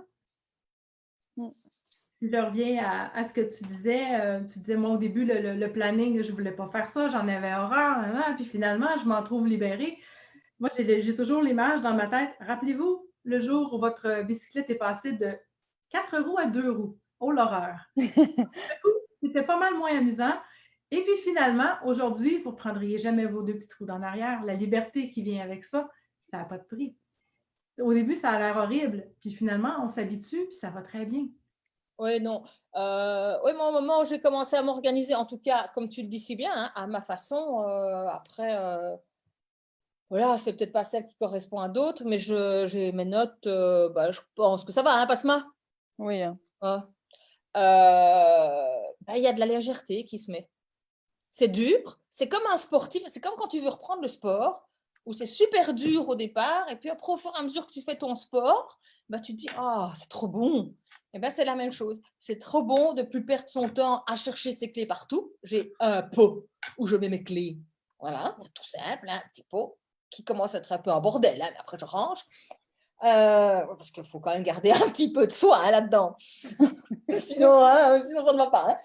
Speaker 3: Si je reviens à ce que tu disais, moi, au début, le planning, je ne voulais pas faire ça. J'en avais horreur. Puis finalement, je m'en trouve libérée. Moi, j'ai toujours l'image dans ma tête. Rappelez-vous, le jour où votre bicyclette est passée de 4 roues à 2 roues. Oh, l'horreur! C'était pas mal moins amusant. Et puis finalement, aujourd'hui, vous ne prendriez jamais vos 2 petites roues en arrière. La liberté qui vient avec ça, ça n'a pas de prix. Au début, ça a l'air horrible. Puis finalement, on s'habitue, puis ça va très bien.
Speaker 1: Oui, non. Oui, moi, au moment où j'ai commencé à m'organiser, en tout cas, comme tu le dis si bien, hein, à ma façon, après, voilà, c'est peut-être pas celle qui correspond à d'autres, mais j'ai mes notes, je pense que ça va, hein, Pasma?
Speaker 2: Oui.
Speaker 1: Il y a de la légèreté qui se met. C'est dur, c'est comme un sportif, c'est comme quand tu veux reprendre le sport, où c'est super dur au départ, et puis après, au fur et à mesure que tu fais ton sport, tu te dis « Ah, c'est trop bon !» Et bien, c'est la même chose. C'est trop bon de ne plus perdre son temps à chercher ses clés partout. J'ai un pot où je mets mes clés. Voilà, c'est tout simple, hein, un petit pot qui commence à être un peu un bordel, hein, mais après, je range. Parce qu'il faut quand même garder un petit peu de soin là-dedans. sinon, ça ne va pas.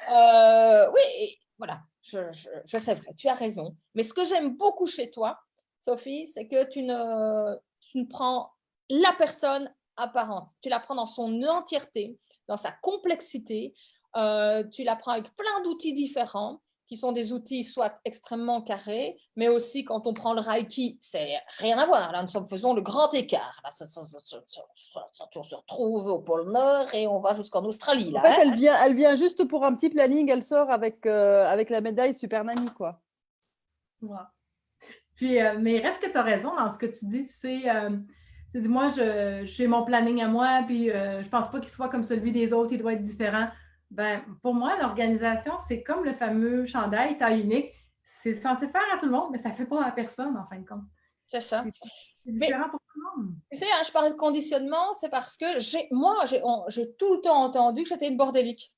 Speaker 1: Hein. Oui, voilà. Je sais vrai, tu as raison. Mais ce que j'aime beaucoup chez toi, Sophie, c'est que tu ne prends la personne apparente. Tu la prends dans son entièreté, dans sa complexité. Tu la prends avec plein d'outils différents qui sont des outils soit extrêmement carrés, mais aussi quand on prend le Reiki, c'est rien à voir. Là, nous faisons le grand écart. Là, on se retrouve au pôle Nord et on va jusqu'en Australie. Là,
Speaker 2: En fait, elle vient juste pour un petit planning, elle sort avec la médaille Super Nanny, quoi.
Speaker 3: Ouais. Puis, mais reste que tu as raison dans ce que tu dis. Tu dis, moi, j'ai mon planning à moi, puis je pense pas qu'il soit comme celui des autres, il doit être différent. Ben, pour moi, l'organisation, c'est comme le fameux chandail taille unique. C'est censé faire à tout le monde, mais ça ne fait pas à personne, en fin de compte.
Speaker 1: c'est ça.
Speaker 3: C'est différent pour tout le monde.
Speaker 1: Tu sais, hein, je parle de conditionnement, c'est parce que moi, j'ai tout le temps entendu que j'étais une bordélique.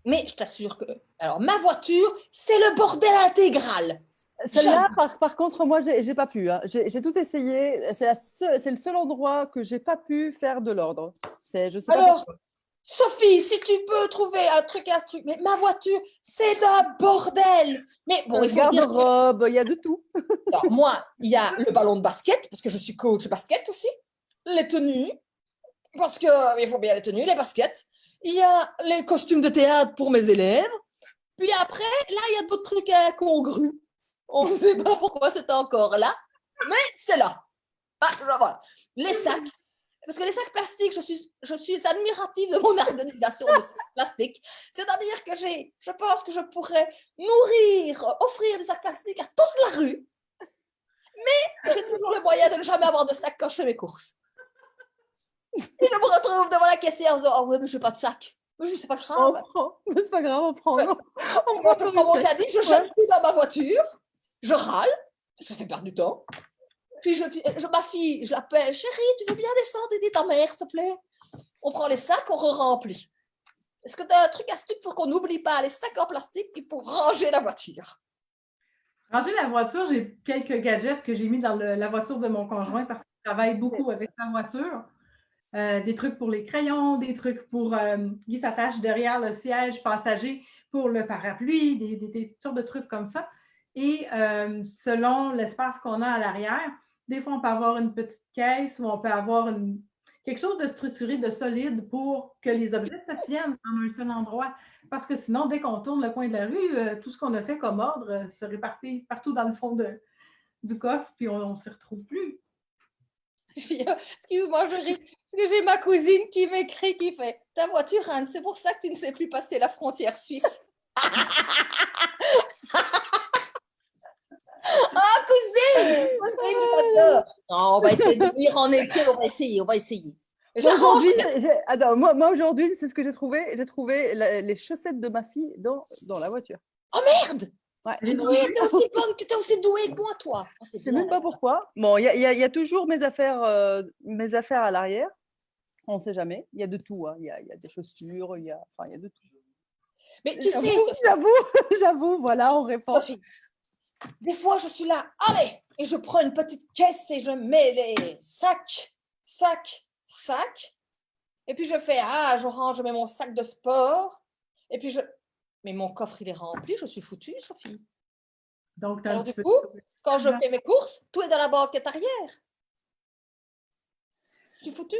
Speaker 1: Mais je t'assure que, alors, ma voiture, c'est le bordel intégral.
Speaker 2: Celle-là, par contre, moi, j'ai pas pu. Hein. J'ai tout essayé. C'est le seul endroit que j'ai pas pu faire de l'ordre. Je sais pas pourquoi.
Speaker 1: Sophie, si tu peux trouver un truc, mais ma voiture, c'est un bordel. Mais bon, il faut
Speaker 2: garde-robe, il y a de tout.
Speaker 1: Alors, moi, il y a le ballon de basket, parce que je suis coach basket aussi. Les tenues, parce qu'il faut bien les tenues, les baskets. Il y a les costumes de théâtre pour mes élèves. Puis après, là, il y a d'autres trucs incongrus. On ne sait pas pourquoi c'est encore là, mais c'est là. Ah, voilà. Les sacs. Parce que les sacs plastiques, je suis admirative de mon organisation de sacs plastiques. C'est-à-dire que je pense que je pourrais offrir des sacs plastiques à toute la rue, mais j'ai toujours le moyen de ne jamais avoir de sac quand je fais mes courses. Et je me retrouve devant la caissière en disant « Ah ouais, mais je n'ai pas de sac. » Mais c'est pas grave.
Speaker 2: Mais c'est pas grave, on prend.
Speaker 1: Moi, je prends mon caddie, je jette tout dans ma voiture, je râle, ça fait perdre du temps. Puis ma fille, je l'appelle, chérie, tu veux bien descendre aider ta mère, s'il te plaît? On prend les sacs, on re-remplit. Est-ce que tu as un truc astuce pour qu'on n'oublie pas les sacs en plastique et pour ranger la voiture?
Speaker 3: Ranger la voiture, j'ai quelques gadgets que j'ai mis dans la voiture de mon conjoint parce qu'il travaille beaucoup avec sa voiture. Des trucs pour les crayons, des trucs pour qui s'attachent derrière le siège passager pour le parapluie, des sortes de trucs comme ça. Et selon l'espace qu'on a à l'arrière, des fois, on peut avoir une petite caisse ou on peut avoir quelque chose de structuré, de solide pour que les objets se tiennent en un seul endroit. Parce que sinon, dès qu'on tourne le coin de la rue, tout ce qu'on a fait comme ordre se répartit partout dans le fond du coffre, puis on ne s'y retrouve plus.
Speaker 1: Excuse-moi, je ris. J'ai ma cousine qui m'écrit, qui fait « Ta voiture, Anne, c'est pour ça que tu ne sais plus passer la frontière suisse. » Ah, cousine! Non, on va essayer de venir en été, on va essayer.
Speaker 2: Aujourd'hui, moi aujourd'hui, c'est ce que j'ai trouvé. J'ai trouvé les chaussettes de ma fille dans la voiture.
Speaker 1: Oh merde!
Speaker 2: Ouais.
Speaker 1: Oui, t'es aussi douée que moi, toi. Oh,
Speaker 2: je ne sais même pas pourquoi. Bon, il y a toujours mes affaires à l'arrière. On ne sait jamais. Il y a de tout. Hein. Il y a des chaussures, il y a de tout.
Speaker 1: Mais tu sais,
Speaker 2: j'avoue, voilà, on répond.
Speaker 1: Sophie, des fois, je suis là, allez, et je prends une petite caisse et je mets les sacs. Et puis je fais, je range, je mets mon sac de sport. Et puis mais mon coffre, il est rempli, je suis foutue, Sophie.
Speaker 3: Donc,
Speaker 1: alors du coup, quand je fais mes courses, tout est dans la banquette arrière. Je suis foutue.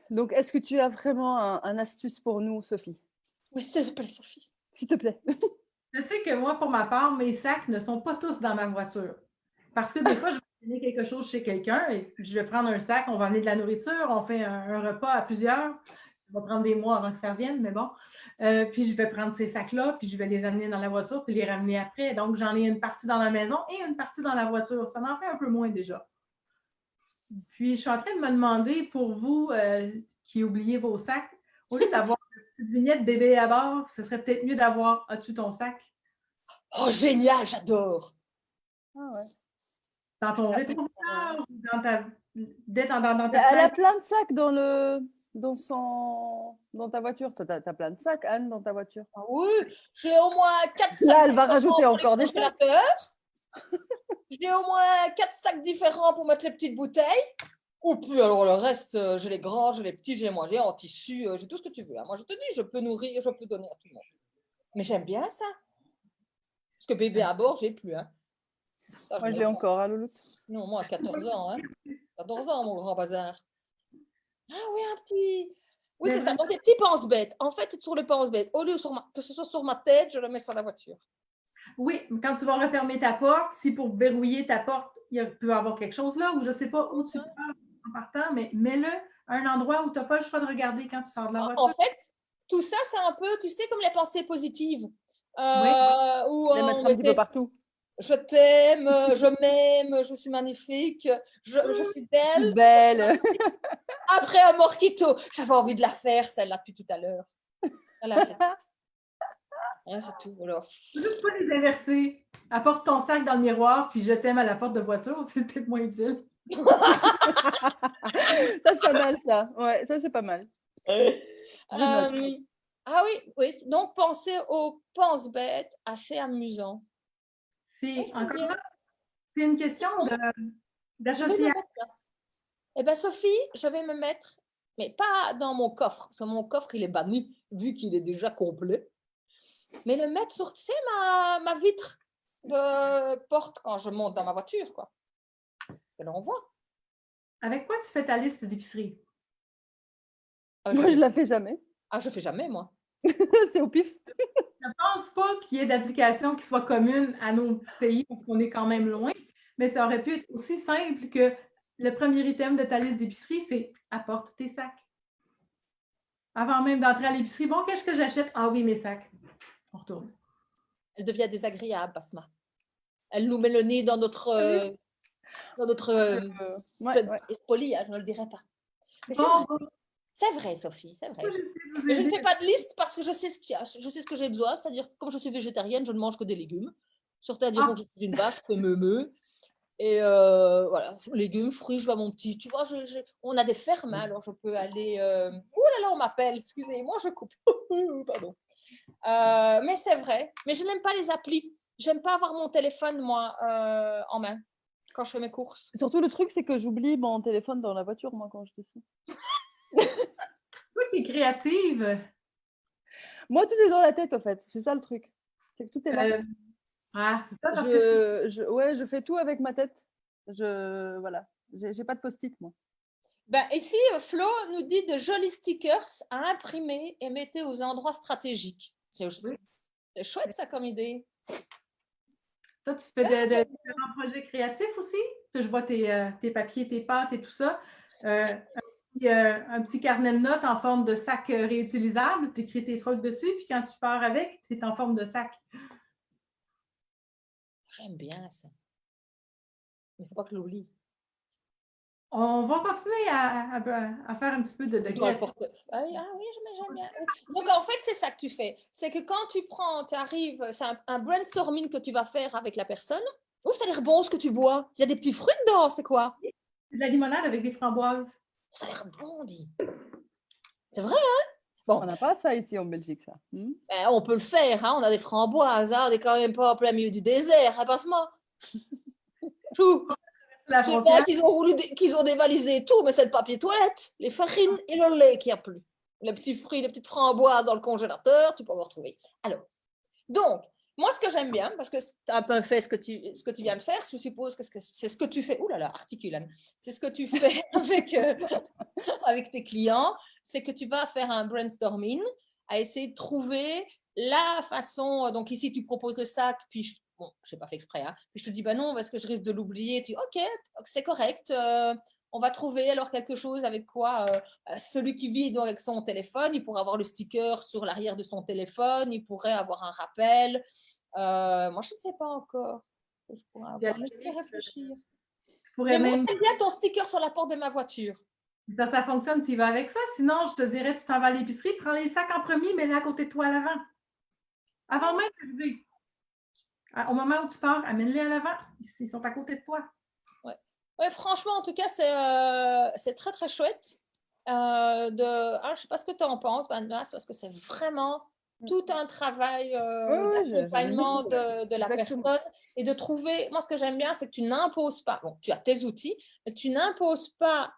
Speaker 2: Donc, est-ce que tu as vraiment un astuce pour nous, Sophie?
Speaker 1: Oui, s'il te plaît, Sophie.
Speaker 2: S'il te plaît.
Speaker 3: Je sais que moi, pour ma part, mes sacs ne sont pas tous dans ma voiture. Parce que des fois, je vais amener quelque chose chez quelqu'un et je vais prendre un sac, on va amener de la nourriture, on fait un repas à plusieurs. Ça va prendre des mois avant que ça revienne, mais bon. Puis je vais prendre ces sacs-là, puis je vais les amener dans la voiture, puis les ramener après. Donc, j'en ai une partie dans la maison et une partie dans la voiture. Ça m'en fait un peu moins déjà. Puis, je suis en train de me demander, pour vous qui oubliez vos sacs, au lieu d'avoir une petite vignette bébé à bord, ce serait peut-être mieux d'avoir « As-tu ton sac? »
Speaker 1: Oh, génial, j'adore!
Speaker 2: Ah ouais.
Speaker 3: Dans ton rétroviseur ou dans ta
Speaker 2: Elle a plein de sacs dans ta voiture. Tu as plein de sacs, Anne, dans ta voiture.
Speaker 1: Ah oui, j'ai au moins 4 sacs.
Speaker 2: Là, elle va rajouter encore des sacs.
Speaker 1: J'ai au moins 4 sacs différents pour mettre les petites bouteilles. Ou puis, alors le reste, j'ai les grands, j'ai les petits, j'ai les moins, j'ai en tissu, j'ai tout ce que tu veux. Hein. Moi, je te dis, je peux nourrir, je peux donner à tout le monde. Mais j'aime bien ça. Parce que bébé à bord, j'ai plus. Hein. Ça,
Speaker 2: moi, je l'ai encore, hein, Louloute.
Speaker 1: Non, moi, à 14 ans. Hein. 14 ans, mon grand bazar. Ah oui, un petit. Oui, c'est ça. Donc, les petits pense-bêtes. En fait, sur le pense-bête, au lieu que ce soit sur ma tête, je le mets sur la voiture.
Speaker 3: Oui, quand tu vas refermer ta porte, si pour verrouiller ta porte, il peut y avoir quelque chose là, ou je ne sais pas où tu pars en partant, mais mets-le à un endroit où tu n'as pas le choix de regarder quand tu sors de la
Speaker 1: En
Speaker 3: voiture.
Speaker 1: fait, tout ça, c'est un peu, tu sais, comme les pensées positives.
Speaker 3: Oui.
Speaker 1: Où
Speaker 2: Les mettre
Speaker 1: on
Speaker 2: un petit peu
Speaker 1: était
Speaker 2: partout.
Speaker 1: je t'aime, je m'aime, je suis magnifique, je suis
Speaker 2: Je suis
Speaker 1: belle.
Speaker 2: belle.
Speaker 1: Après un morquito, j'avais envie de la faire, celle-là, depuis tout à l'heure. Voilà, c'est tout. Alors.
Speaker 3: Juste pas les inverser. Apporte ton sac dans le miroir, puis je t'aime à la porte de voiture, c'est peut-être moins utile.
Speaker 2: Ça, c'est pas mal, ça. Ouais, ça, c'est pas mal. Je note.
Speaker 1: Ah oui, oui. Donc, penser aux pense-bêtes, assez amusant.
Speaker 3: C'est
Speaker 1: Oui,
Speaker 3: encore là, c'est une question
Speaker 1: je vais me
Speaker 3: d'association.
Speaker 1: mettre ça. Eh bien, Sophie, je vais me mettre, mais pas dans mon coffre, parce que mon coffre, il est banni, vu qu'il est déjà complet. Mais le mettre sur, tu sais, ma vitre de porte quand je monte dans ma voiture, quoi. Parce que là, on voit.
Speaker 3: Avec quoi tu fais ta liste d'épicerie?
Speaker 2: Moi, je la fais jamais.
Speaker 1: Ah, je fais jamais, moi.
Speaker 2: C'est au pif.
Speaker 3: Je ne pense pas qu'il y ait d'application qui soit commune à nos pays parce qu'on est quand même loin, mais ça aurait pu être aussi simple que le premier item de ta liste d'épicerie, c'est apporte tes sacs. Avant même d'entrer à l'épicerie, bon, qu'est-ce que j'achète? Ah oui, mes sacs. On retourne.
Speaker 1: Elle devient désagréable, Basma. Elle nous met le nez dans notre...
Speaker 2: Ouais.
Speaker 1: poli, je ne le dirai pas. Mais
Speaker 3: Bon,
Speaker 1: c'est vrai, Sophie, c'est vrai.
Speaker 3: j'essaie de vous
Speaker 1: Mais je ne
Speaker 3: aider.
Speaker 1: fais pas de liste parce que je sais ce qu'il y a, je sais ce que j'ai besoin. C'est-à-dire, comme je suis végétarienne, je ne mange que des légumes. Certains diront que je suis une vache, que me. Et voilà, légumes, fruits, je vois mon petit. Tu vois, on a des fermes, hein, alors je peux aller. Ouh là là, on m'appelle, excusez-moi, je coupe. Pardon. Mais c'est vrai. Mais je n'aime pas les applis. J'aime pas avoir mon téléphone, moi, en main quand je fais mes courses.
Speaker 2: Surtout, le truc, c'est que j'oublie mon téléphone dans la voiture, moi, quand je descends.
Speaker 3: Toi qui es créative.
Speaker 2: Moi, tout est dans la tête, en fait. C'est ça, le truc. C'est que tout est là.
Speaker 3: C'est ça parce que
Speaker 2: Je fais tout avec ma tête. Voilà. J'ai pas de post-it, moi.
Speaker 1: Ben, ici, Flo nous dit de jolis stickers à imprimer et mettez aux endroits stratégiques. C'est chouette, ça, comme idée.
Speaker 3: toi, tu fais de différents projets créatifs aussi. Je vois tes papiers, tes pâtes et tout ça. Un petit carnet de notes en forme de sac réutilisable. Tu écris tes trucs dessus, puis quand tu pars avec, c'est en forme de sac.
Speaker 1: J'aime bien ça. Il ne faut pas que je l'oublie.
Speaker 3: On va continuer à faire un petit peu de créativité.
Speaker 1: Ah oui, j'aime bien. Donc, en fait, c'est ça que tu fais. C'est que quand tu arrives, c'est un brainstorming que tu vas faire avec la personne. Oh, ça a l'air bon ce que tu bois. Il y a des petits fruits dedans, c'est quoi?
Speaker 3: De la limonade avec des framboises.
Speaker 1: Ça a l'air bon, dit. C'est vrai, hein? Bon.
Speaker 2: On n'a pas ça ici en Belgique, ça.
Speaker 1: Ben, on peut le faire, hein? On a des framboises, hein? On n'est quand même pas en plein milieu du désert, hein, passe-moi. Tout.
Speaker 3: La
Speaker 1: Je sais
Speaker 3: frontière.
Speaker 1: pas qu'ils ont dévalisé tout, mais c'est le papier toilette, les farines et le lait qu'il n'y a plus. Les petits fruits, les petites framboises dans le congélateur, tu peux encore retrouver. Alors, donc, moi, ce que j'aime bien, parce que tu as un peu fait ce que tu viens de faire, je suppose que c'est ce que tu fais. Ouh là là, articulane. C'est ce que tu fais avec tes clients, c'est que tu vas faire un brainstorming, à essayer de trouver la façon. Donc ici, tu proposes le sac, puis je n'ai pas fait exprès, hein, puis je te dis, bah non, parce que je risque de l'oublier. Tu dis, ok, c'est correct. On va trouver alors quelque chose avec quoi celui qui vit donc avec son téléphone, il pourrait avoir le sticker sur l'arrière de son téléphone, il pourrait avoir un rappel. Moi, je ne sais pas encore. Je pourrais avoir, mais je vais réfléchir. Mais moi, j'aime bien ton sticker sur la porte de ma voiture.
Speaker 3: Ça fonctionne, tu y vas avec ça. Sinon, je te dirais, tu t'en vas à l'épicerie, prends les sacs en premier, mets-les à côté de toi à l'avant. Avant même d'arriver. Au moment où tu pars, amène-les à l'avant. Ils sont à côté de toi.
Speaker 1: Ouais, franchement, en tout cas, c'est très, très chouette. Je ne sais pas ce que tu en penses, Banmas, parce que c'est vraiment tout un travail d'accompagnement de la personne et de trouver. Moi, ce que j'aime bien, c'est que tu n'imposes pas. Bon, tu as tes outils, mais tu n'imposes pas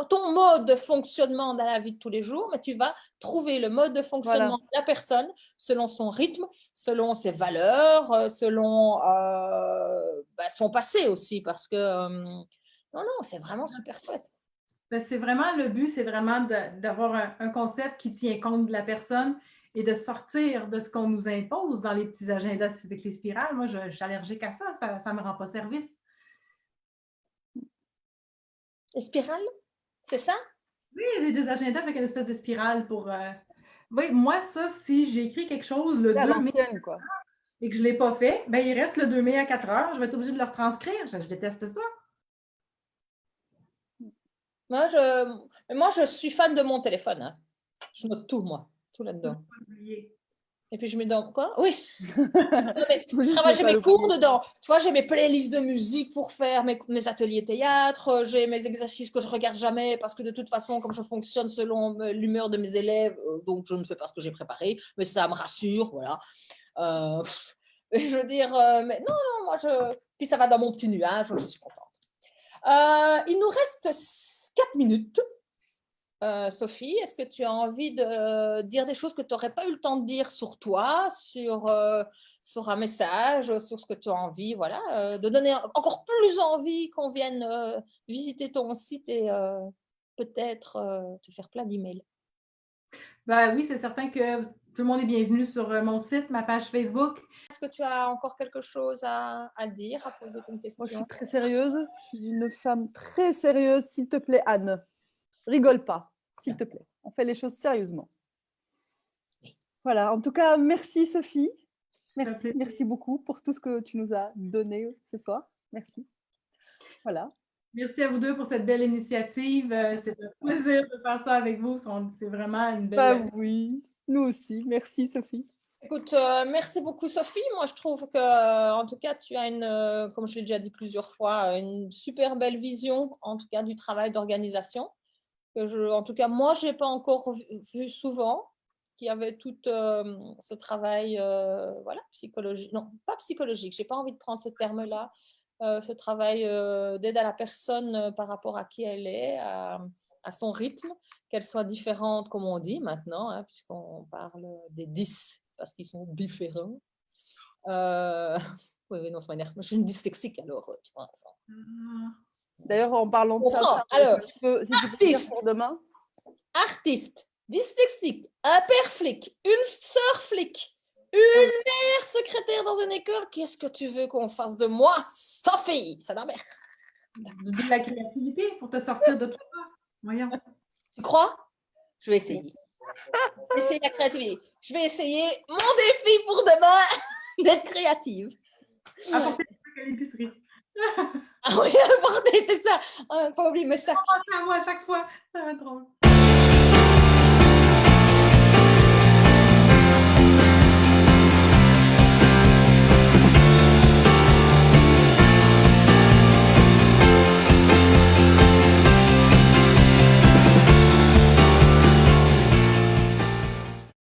Speaker 1: ton mode de fonctionnement dans la vie de tous les jours, mais tu vas trouver le mode de fonctionnement de la personne selon son rythme, selon ses valeurs, selon son passé aussi, parce que non, c'est vraiment super chouette.
Speaker 3: C'est vraiment le but, c'est vraiment d'avoir un concept qui tient compte de la personne et de sortir de ce qu'on nous impose dans les petits agendas avec les spirales. Moi, je suis allergique à ça, ça ne me rend pas service.
Speaker 1: Les spirales, c'est ça?
Speaker 3: Oui, il y a des agendas avec une espèce de spirale pour... Oui, moi, ça, si j'ai écrit quelque chose le 2 mai
Speaker 2: quoi.
Speaker 3: et que je ne l'ai pas fait, ben, il reste le 2 mai à 4 heures, je vais être obligée de le retranscrire. Je déteste ça.
Speaker 1: Moi, je suis fan de mon téléphone. Hein. Je note tout, moi, tout là-dedans. Et puis je me dis, quoi? Oui. Je travaille mes cours dedans. Tu vois, j'ai mes playlists de musique pour faire mes ateliers théâtre. J'ai mes exercices que je regarde jamais parce que de toute façon, comme je fonctionne selon l'humeur de mes élèves, donc je ne fais pas ce que j'ai préparé. Mais ça me rassure, voilà. Je veux dire, mais non, moi puis ça va dans mon petit nuage, je suis contente. Il nous reste 4 minutes. Sophie, est-ce que tu as envie de dire des choses que tu n'aurais pas eu le temps de dire sur toi, sur un message, sur ce que tu as envie, voilà, de donner encore plus envie qu'on vienne visiter ton site et peut-être te faire plein d'emails?
Speaker 3: Ben oui, c'est certain que tout le monde est bienvenu sur mon site, ma page Facebook.
Speaker 1: Est-ce que tu as encore quelque chose à dire, à poser comme question?
Speaker 2: Moi, je suis très sérieuse. Je suis une femme très sérieuse. S'il te plaît, Anne, rigole pas, s'il te plaît. On fait les choses sérieusement. Voilà. En tout cas, merci Sophie. Merci beaucoup pour tout ce que tu nous as donné ce soir. Merci. Voilà.
Speaker 3: Merci à vous deux pour cette belle initiative. C'est un plaisir de faire ça avec vous. C'est vraiment une belle...
Speaker 2: oui, nous aussi. Merci Sophie.
Speaker 1: Écoute, merci beaucoup Sophie. Moi, je trouve que, en tout cas, tu as comme je l'ai déjà dit plusieurs fois, une super belle vision, en tout cas, du travail d'organisation. En tout cas, moi, je n'ai pas encore vu souvent qu'il y avait tout ce travail, voilà, psychologique. Non, pas psychologique. Je n'ai pas envie de prendre ce terme-là. Ce travail d'aide à la personne par rapport à qui elle est, à son rythme, qu'elle soit différente, comme on dit maintenant, hein, puisqu'on parle des 10 parce qu'ils sont différents. Oui, non, ça m'énerve. Je suis une dyslexique, alors, tu vois. Ça.
Speaker 2: D'ailleurs, en parlant de ça,
Speaker 1: alors,
Speaker 2: si tu peux dire pour demain.
Speaker 1: Artiste, dyslexique, un père flic, une sœur flic, une mère secrétaire dans une école. Qu'est-ce que tu veux qu'on fasse de moi, Sophie? C'est la mère.
Speaker 3: De la créativité pour te sortir de tout ça. Voyons.
Speaker 1: Tu crois? Je vais essayer. Je vais essayer la créativité. Je vais essayer mon défi pour demain d'être créative.
Speaker 3: Apporter des trucs à l'épicerie.
Speaker 1: Ah oui, apporter, c'est ça. Pas oublier, mais ça.
Speaker 3: À moi à chaque fois. Ça va être drôle.